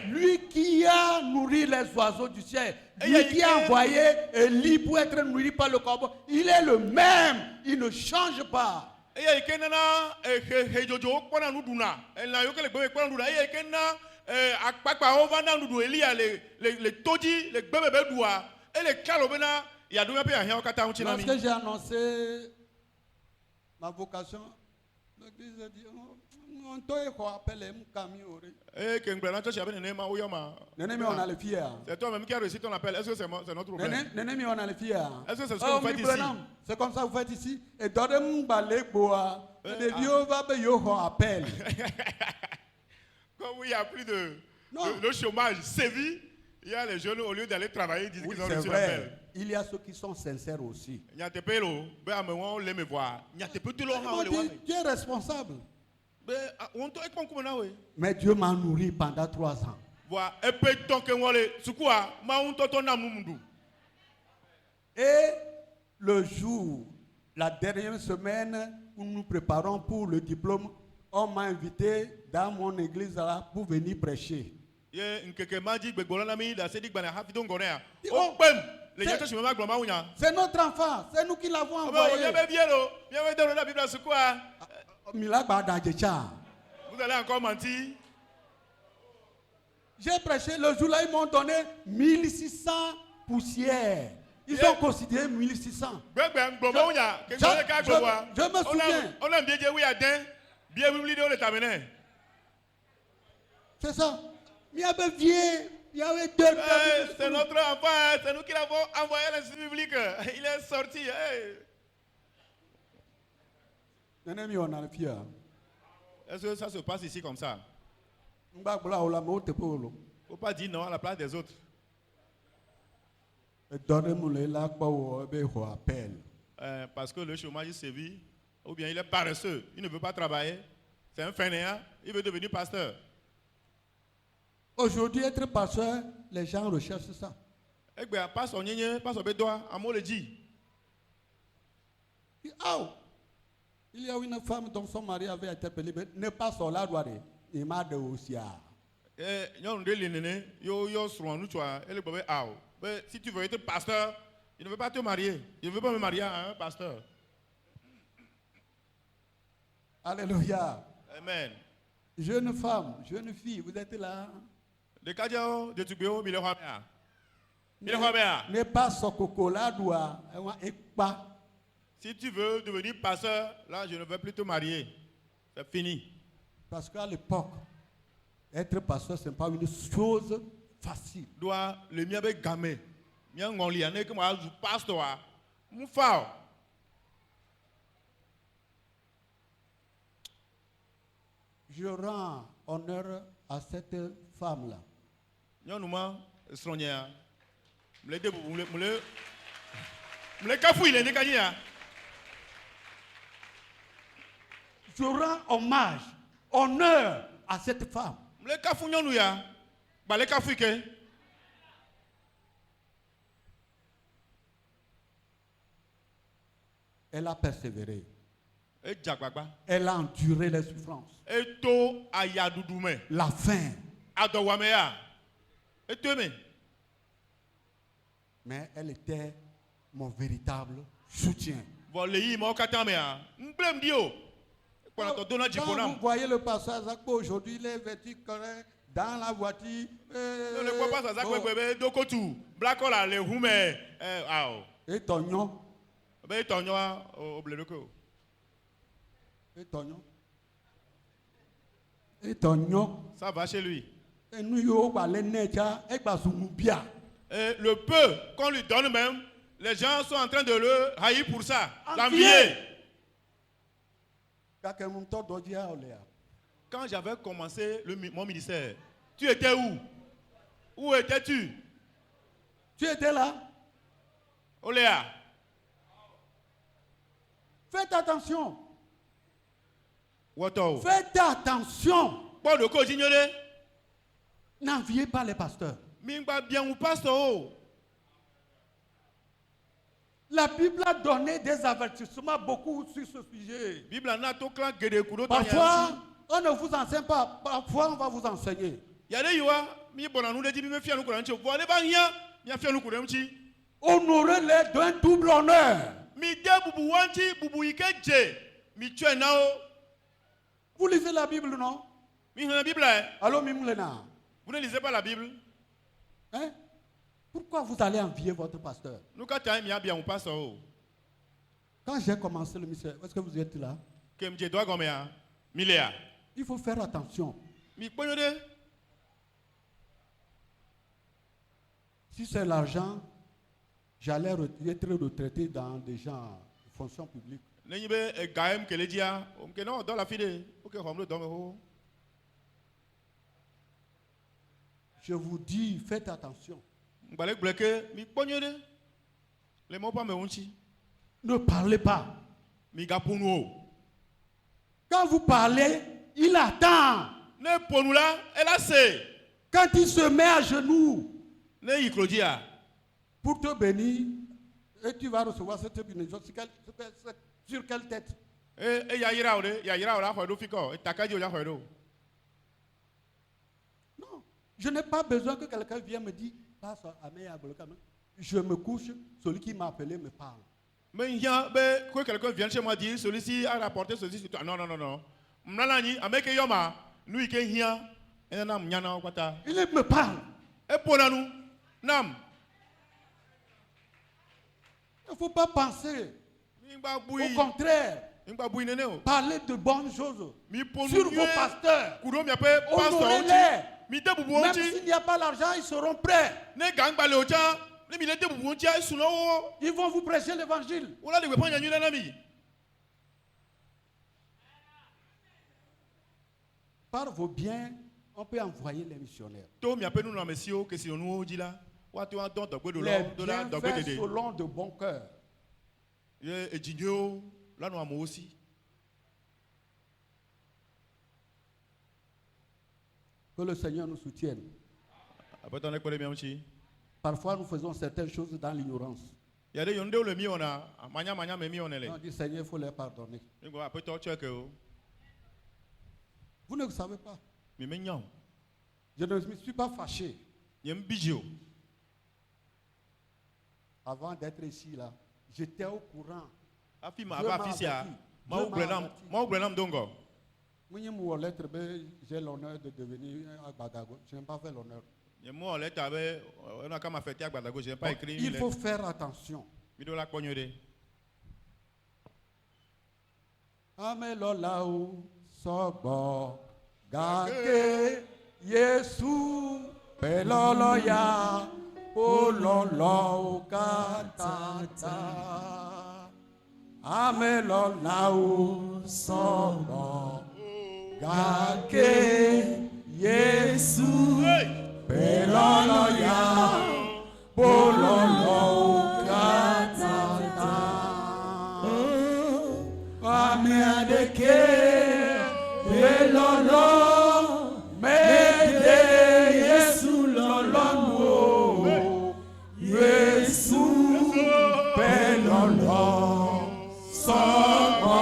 Lui qui a nourri les oiseaux du ciel, lui qui a envoyé Élie pour être nourri par le corbeau, il est le même. Il ne change pas. Lorsque j'ai annoncé ma vocation, l'église a dit, on appelle camion. Nénémie, on a les filles. C'est toi-même qui as réussi ton appel. Est-ce que c'est notre problème? Nénémie, on a les filles. Est-ce que c'est ce que vous faites ici? C'est comme ça que vous faites ici. Et donnez-moi balai bois. Les vieux va payer appel. Comme il y a plus de chômage sévit, il y a les jeunes, au lieu d'aller travailler, ils disent qu'ils ont reçu l'appel. Il y a ceux qui sont sincères aussi. Tu es responsable. Mais Dieu m'a nourri pendant 3 ans. Et le jour, la dernière semaine où nous préparons pour le diplôme, on m'a invité dans mon église là pour venir prêcher. C'est notre enfant, c'est nous qui l'avons envoyé. Vous allez encore mentir? J'ai prêché le jour là, ils m'ont donné 1600 poussières. Ils ont considéré 1600. Je me souviens. C'est ça. Il y avait vieux, il y avait deux. C'est notre enfant, c'est nous qui l'avons envoyé à l'institut public. Il est sorti. Est-ce que ça se passe ici comme ça? Il ne faut pas dire non à la place des autres. Parce que le chômage sévit, ou bien il est paresseux, il ne veut pas travailler. C'est un fainéant, il veut devenir pasteur. Aujourd'hui, être pasteur, les gens recherchent ça. Eh bien, passe au nyenye, passe au bédois, à moi le dit. Il y a une femme dont son mari avait interpellé, mais ne pas sur la droite. Il m'a dit aussi. Si tu veux être pasteur, il ne veut pas te marier. Il ne veut pas me marier à un pasteur. Alléluia. Amen. Jeune femme, jeune fille, vous êtes là. Ne pas sur coco la droite. Si tu veux devenir pasteur, là, je ne veux plus te marier. C'est fini. Parce qu'à l'époque, être pasteur, ce n'est pas une chose facile. Le mien avec gamé. Je rends honneur à cette femme-là. Je rends hommage, honneur à cette femme. Elle a persévéré. Elle a enduré les souffrances. La faim. Mais elle était mon véritable soutien. Quand vous voyez le passage aujourd'hui, il est vêtu correct dans la voiture. Et Tognon. Ça va chez lui. Et nous, et Et le peu qu'on lui donne même, les gens sont en train de le haïr pour ça, l'envier. Quand j'avais commencé mon ministère, tu étais où? Où étais-tu? Tu étais là? Oléa. Faites attention. Woto. Faites attention. Pas de quoi ignorer. N'enviez pas les pasteurs. Mingba bien ou pasteur. La Bible a donné des avertissements beaucoup sur ce sujet. Parfois, on ne vous enseigne pas. Parfois, on va vous enseigner. Honorez-les d'un double honneur. Vous lisez la Bible, non? Allô, Mimlena. Vous ne lisez pas la Bible? Hein? Pourquoi vous allez envier votre pasteur? Quand j'ai commencé le ministère, est-ce que vous êtes là? Il faut faire attention. Si c'est l'argent, j'allais être retraité dans des gens de fonction publique. Je vous dis, faites attention. Ne parlez pas. Quand vous parlez, il attend. Quand il se met à genoux pour te bénir, et tu vas recevoir cette bénédiction sur quelle tête? Non, je n'ai pas besoin que quelqu'un vienne me dire, je me couche, celui qui m'a appelé me parle. Mais que quelqu'un vienne chez moi dire, celui-ci a rapporté ceci sur toi. Non. Il me parle. Il ne faut pas penser. Au contraire, parlez de bonnes choses sur vos pasteurs. Honorez-les. Même s'il n'y a pas l'argent, ils seront prêts. Ils vont vous prêcher l'évangile. Par vos biens, on peut envoyer les missionnaires. Les biens faits selon de bon cœur. Que le Seigneur nous soutienne. Parfois, nous faisons certaines choses dans l'ignorance. On dit, Seigneur, il faut les pardonner. Vous ne le savez pas. Je ne me suis pas fâché. Avant d'être ici, là, j'étais au courant. J'ai l'honneur de devenir à Badago. Je n'ai pas fait l'honneur. Il faut faire attention. Amelolaou sobo gake Yesu peloloya pololo katata. Amelolaou sobo gake Yesu peloloya pololo katata. Ameadeke pelolo mede Yesu lolonwo Yesu pelolo sobo.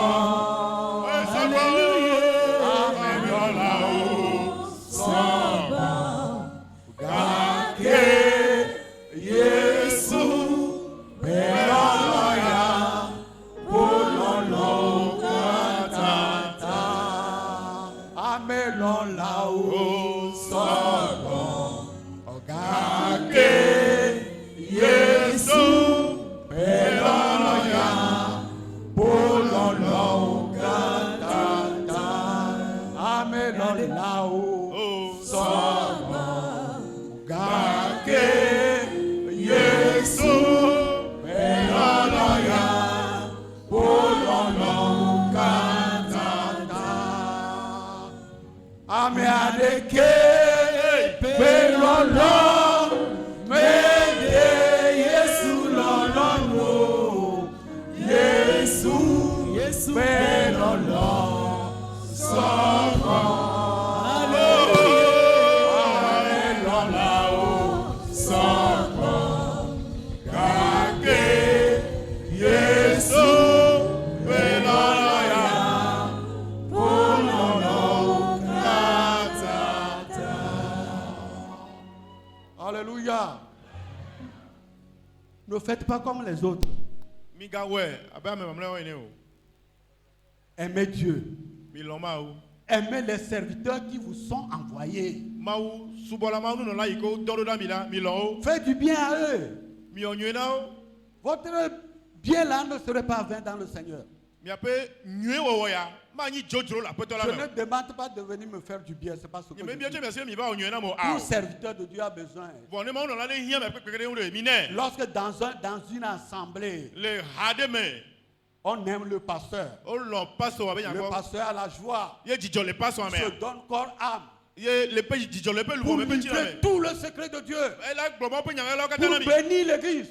Yesu belolo soko. Alléluia soko. Kake Yesu belolo ya pololo katata. Alléluia. Ne faites pas comme les autres. Aimez Dieu. Aimez les serviteurs qui vous sont envoyés. Faites du bien à eux. Votre bien là ne serait pas vain dans le Seigneur. Je ne demande pas de venir me faire du bien, c'est pas ce que je dis. Tout serviteur de Dieu a besoin. Lorsque dans une assemblée, on aime le pasteur. Le pasteur a la joie. Il se donne corps, âme. Pour livrer tout le secret de Dieu. Pour bénir l'église.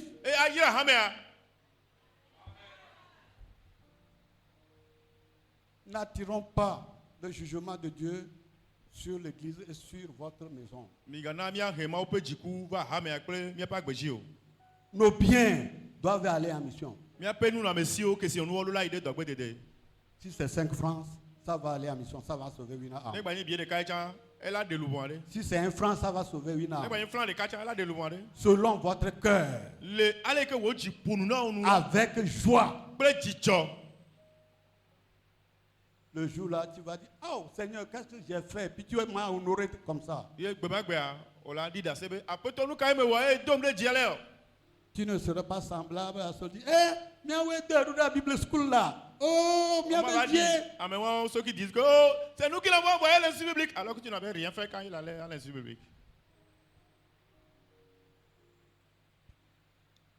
N'attirons pas le jugement de Dieu sur l'église et sur votre maison. Nos biens doivent aller en mission. Si c'est 5 francs, ça va aller en mission, ça va sauver une âme. Si c'est 1 franc, ça va sauver une âme. Selon votre cœur, avec joie. Le jour là, tu vas dire, oh Seigneur, qu'est-ce que j'ai fait? Puis tu m'as honoré comme ça. Tu ne seras pas semblable à ceux qui disent, la Bible School là. Oh, ceux qui disent que oh, c'est nous qui l'avons envoyé à l'institut biblique. Alors que tu n'avais rien fait quand il allait à l'institut biblique.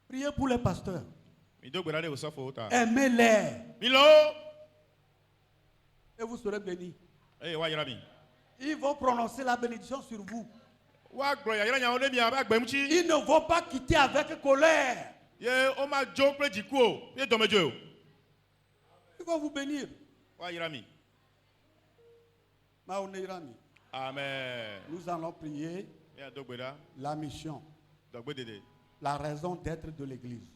Priez pour les pasteurs. Aimez-les. Et vous serez bénis. Ils vont prononcer la bénédiction sur vous. Ils ne vont pas quitter avec colère. Ils vont vous bénir. Amen. Nous allons prier la mission, la raison d'être de l'église.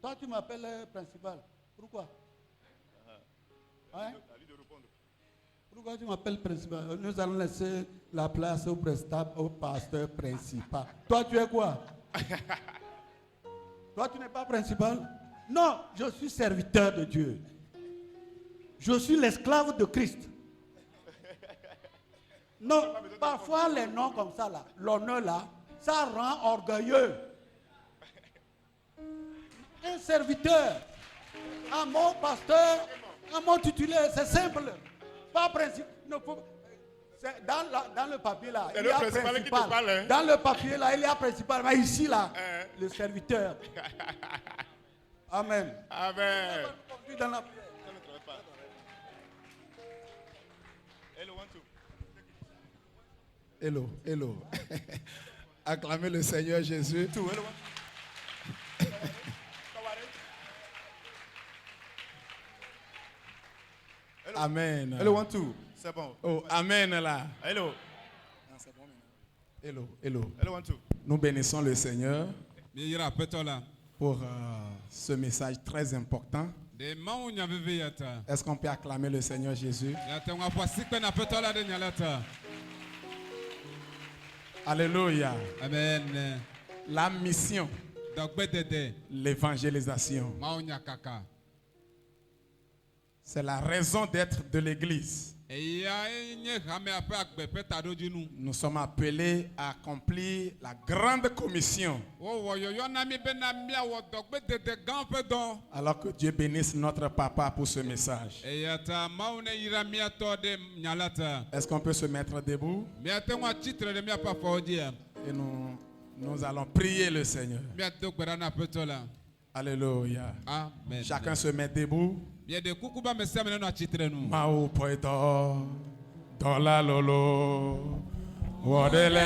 Toi, tu m'appelles principal. Pourquoi? Hein? Pourquoi tu m'appelles principal? Nous allons laisser la place au pasteur principal. Toi, tu es quoi? Toi, tu n'es pas principal? Non, je suis serviteur de Dieu. Je suis l'esclave de Christ. Non, parfois les noms comme ça, là, l'honneur là, ça rend orgueilleux. Un serviteur, un mot pasteur, un mot titulaire, c'est simple. Pas principe. Dans le papier là, il y a principal. Dans le papier là, il y a principal. Mais ici là, le serviteur. Amen. Amen. Dans la prière. Hello, hello. Acclamez le Seigneur Jésus. Amen. Hello, 1, 2. C'est bon. Oh, amen là. Hello. Hello, hello. Hello, 1, 2. Nous bénissons le Seigneur pour ce message très important. Est-ce qu'on peut acclamer le Seigneur Jésus? Alléluia. Amen. La mission, l'évangélisation, c'est la raison d'être de l'Église. Nous sommes appelés à accomplir la grande commission. Alors que Dieu bénisse notre papa pour ce message. Est-ce qu'on peut se mettre debout? Et nous allons prier le Seigneur. Alléluia. Amen. Chacun se met debout. Mao poeto dola lolo wodele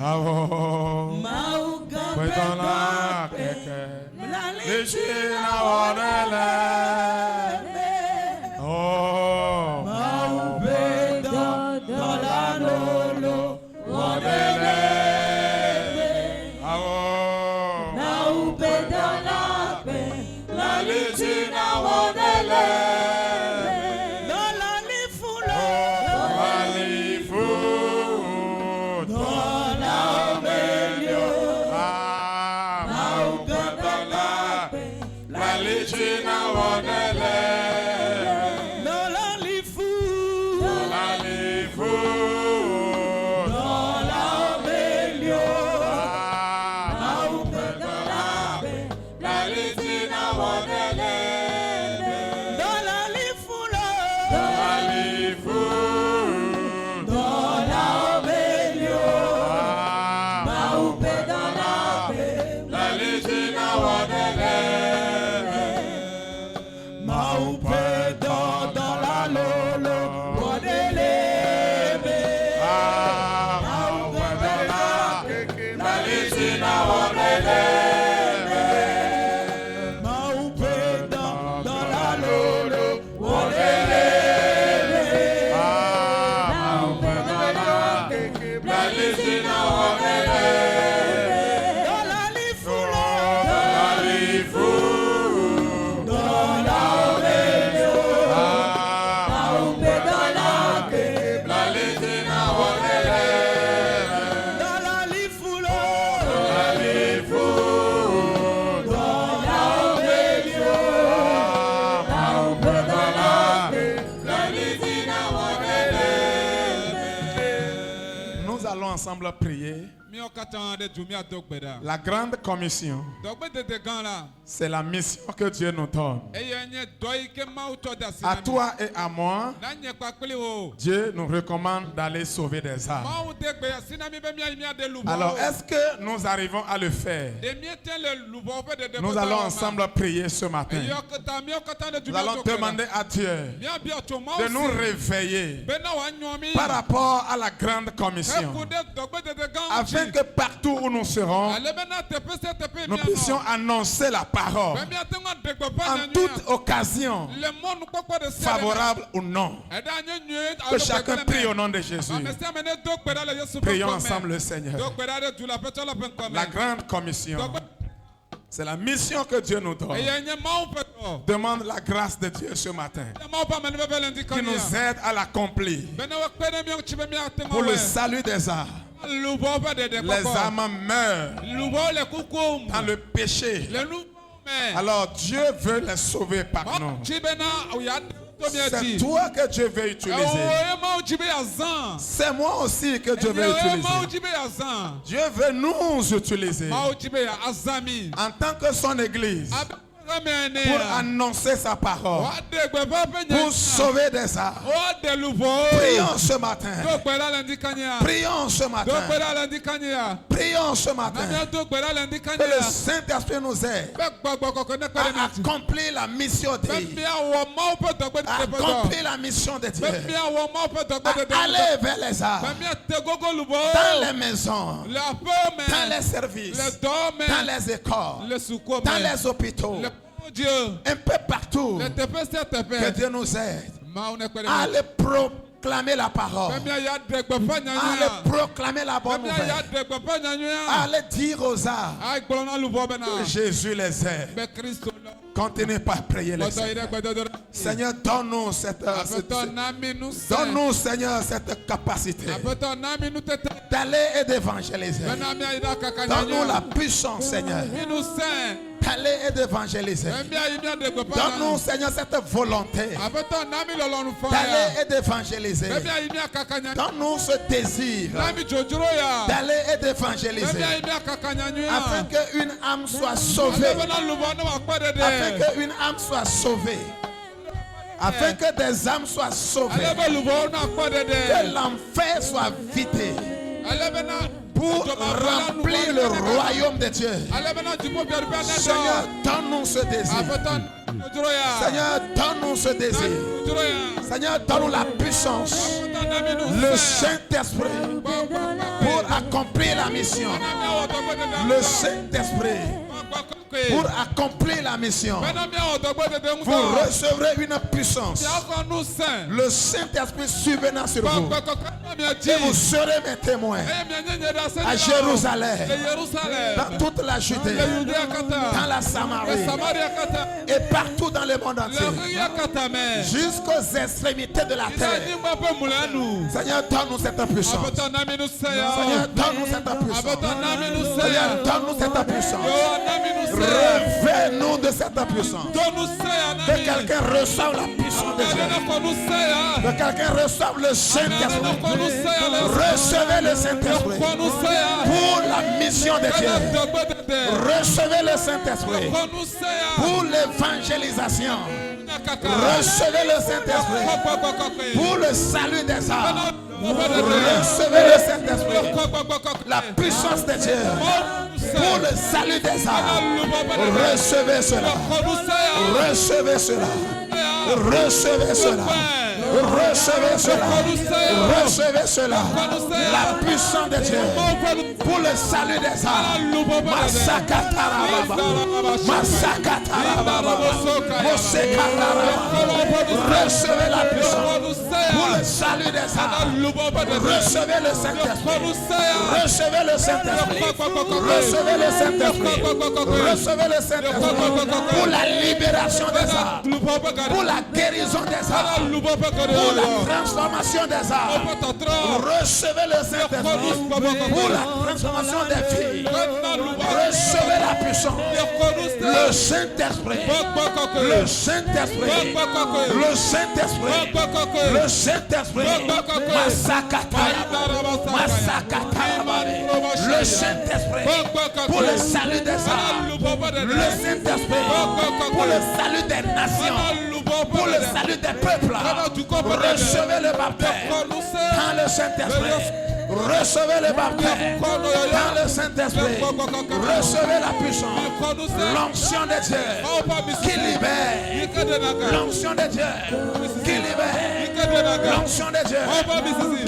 Avo. Pedala keke. Lichina wadele. Oh. Ensemble prier. La grande commission, c'est la mission que Dieu nous donne. À toi et à moi, Dieu nous recommande d'aller sauver des âmes. Alors, est-ce que nous arrivons à le faire? Nous allons ensemble prier ce matin. Nous allons demander à Dieu de nous réveiller par rapport à la grande commission, afin que partout où nous serons, nous puissions annoncer la parole en toute occasion, favorable ou non. Que chacun prie au nom de Jésus. Prions ensemble le Seigneur. La grande commission, c'est la mission que Dieu nous donne. Demande la grâce de Dieu ce matin, qui nous aide à l'accomplir pour le salut des âmes. Les âmes meurent dans le péché. Alors Dieu veut les sauver par nous. C'est toi que Dieu veut utiliser. C'est moi aussi que Dieu veut utiliser. Dieu veut nous utiliser en tant que son église, pour annoncer sa parole, pour sauver des âmes. Prions ce matin. Prions ce matin. Prions ce matin. Que le Saint-Esprit nous aide à accomplir la mission de Dieu. À accomplir la mission de Dieu. À aller vers les âmes. Dans les maisons. Dans les services. Dans les écoles. Dans les hôpitaux. Dieu, un peu partout, que Dieu nous aide à aller proclamer la parole, à aller proclamer la bonne nouvelle, à aller dire aux âmes que Jésus les aide. Continuez par prier les Seigneur. Seigneur, donne-nous cette donne-nous, Seigneur, cette capacité d'aller et d'évangéliser. Donne-nous la puissance, Seigneur, d'aller et d'évangéliser. Donne-nous, Seigneur, cette volonté d'aller et d'évangéliser. Donne-nous ce désir d'aller et d'évangéliser, afin qu'une âme soit sauvée. Afin qu'une âme soit sauvée. Afin que des âmes soient sauvées. Que l'enfer soit vidé. Pour remplir le royaume de Dieu. Seigneur, donne-nous ce désir. Seigneur, donne-nous ce désir. Seigneur, donne-nous la puissance, le Saint-Esprit, pour accomplir la mission. Le Saint-Esprit, pour accomplir la mission, vous recevrez une puissance. Le Saint-Esprit survenant sur vous. Et vous serez mes témoins à Jérusalem, dans toute la Judée, dans la Samarie et partout dans le monde entier, jusqu'aux extrémités de la terre. Seigneur, donne-nous cette puissance. Seigneur, donne-nous cette puissance. Seigneur, donne-nous cette puissance. Réveille-nous de cette puissance. Que quelqu'un reçoive la puissance de Dieu. Que quelqu'un reçoive le Saint-Esprit. Recevez le Saint-Esprit pour la mission de Dieu. Recevez le Saint-Esprit pour l'évangélisation. Recevez le Saint-Esprit pour le salut des âmes. Recevez le Saint-Esprit, la puissance de Dieu pour le salut des âmes. Recevez cela. Recevez cela. Recevez cela. Recevez cela. Recevez cela. La puissance de Dieu pour le salut des âmes. Massakatarababa. Massakatarababa. Mosekatarababa. Recevez la puissance pour le salut des âmes. Recevez le Saint-Esprit. Recevez le Saint-Esprit. Recevez le Saint-Esprit. Recevez le Saint-Esprit pour la libération des âmes. Pour la guérison des âmes. Pour la transformation des âmes. Recevez le Saint-Esprit pour la transformation des filles. Recevez la puissance. Le Saint-Esprit. Le Saint-Esprit. Le Saint-Esprit. Le Saint-Esprit. Le Saint-Esprit pour le salut des âmes. Le Saint-Esprit pour le salut des nations. Pour le salut des peuples. Recevez le baptême dans le Saint-Esprit. Recevez le baptême dans le Saint-Esprit. Recevez la puissance. L'onction de Dieu qui libère. L'onction de Dieu qui libère. L'onction de Dieu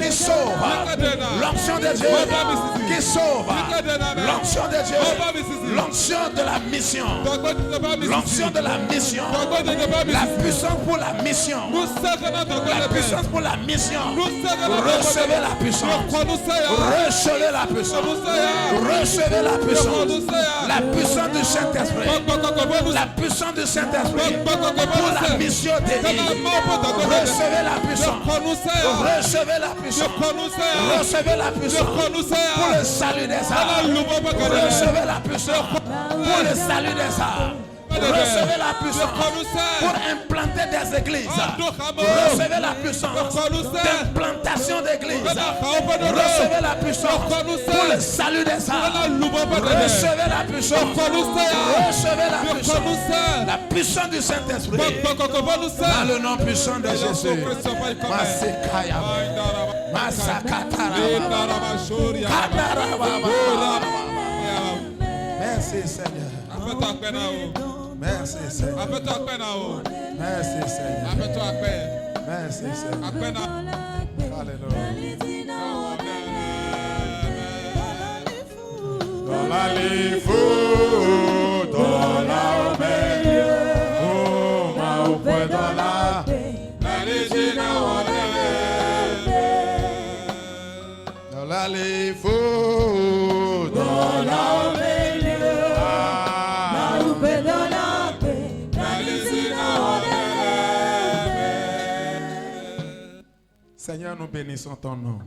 qui sauve. L'onction de Dieu qui sauve. L'onction de Dieu. L'onction de la mission. L'onction de la mission. La puissance pour la mission. La puissance pour la mission. Recevez la puissance. Recevez la puissance. Recevez la puissance. La puissance du Saint-Esprit. La puissance du Saint-Esprit pour la mission d'Élie. Recevez la puissance. Recevez la puissance. Recevez la puissance pour le salut des âmes. Recevez la puissance pour le salut des âmes. Recevez la puissance pour implanter des églises. Recevez la puissance d'implantation d'églises. Recevez la puissance pour le salut des âmes. Recevez la puissance. Recevez la puissance. La puissance du Saint-Esprit. Dans le nom puissant de Jésus. Masekaya. Masakatara. Merci Seigneur. Merci Seigneur. Merci Seigneur. Merci Seigneur. Alléluia. Dans la lifou, dans la obéie, oh ma oué dans la dans la lifou, dans la obéie. Seigneur, nous bénissons ton nom.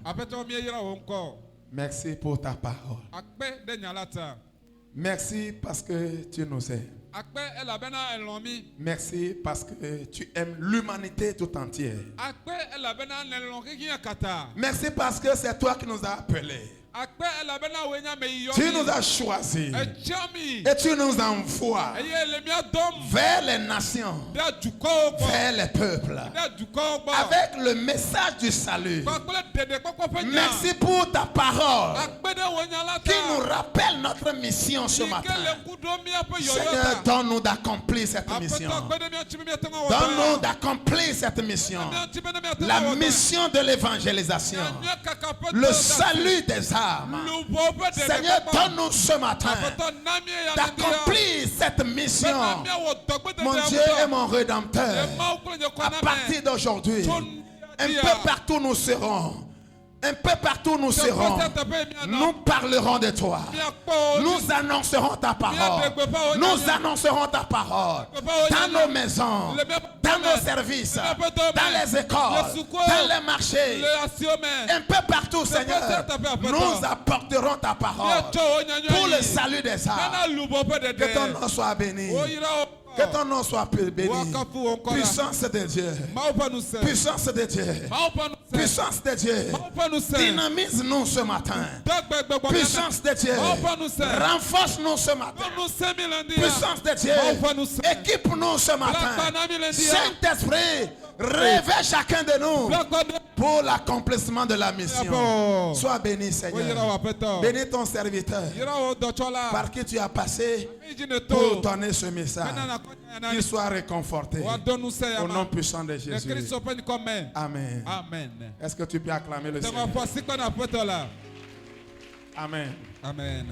Merci pour ta parole. Merci parce que tu nous aimes. Merci parce que tu aimes l'humanité tout entière. Merci parce que c'est toi qui nous as appelés. Tu nous as choisis et tu nous envoies vers les nations, vers les peuples, avec le message du salut. Merci pour ta parole qui nous rappelle notre mission ce matin. Seigneur, donne-nous d'accomplir cette mission. Donne-nous d'accomplir cette mission. La mission de l'évangélisation. Le salut des âmes. âmes. Seigneur, donne-nous ce matin d'accomplir cette mission. Mon Dieu et mon Rédempteur, à partir d'aujourd'hui, un peu partout nous serons. Un peu partout nous serons. Nous parlerons de toi. Nous annoncerons ta parole. Nous annoncerons ta parole. Dans nos maisons, dans nos services, dans les écoles, dans les marchés. Un peu partout, Seigneur, nous apporterons ta parole pour le salut des âmes. Que ton nom soit béni. Que ton nom soit béni. Puissance de Dieu. Puissance de Dieu. Puissance de Dieu. Dynamise-nous ce matin. Puissance de Dieu. Renforce-nous ce matin. Puissance de Dieu. Équipe-nous ce matin. Saint-Esprit, réveille chacun de nous pour l'accomplissement de la mission. Sois béni, Seigneur. Bénis ton serviteur par qui tu as passé pour donner ce message. Qu'il soit réconforté. Au nom puissant de Jésus. Amen. Amen. Est-ce que tu peux acclamer le Seigneur? Amen. Amen.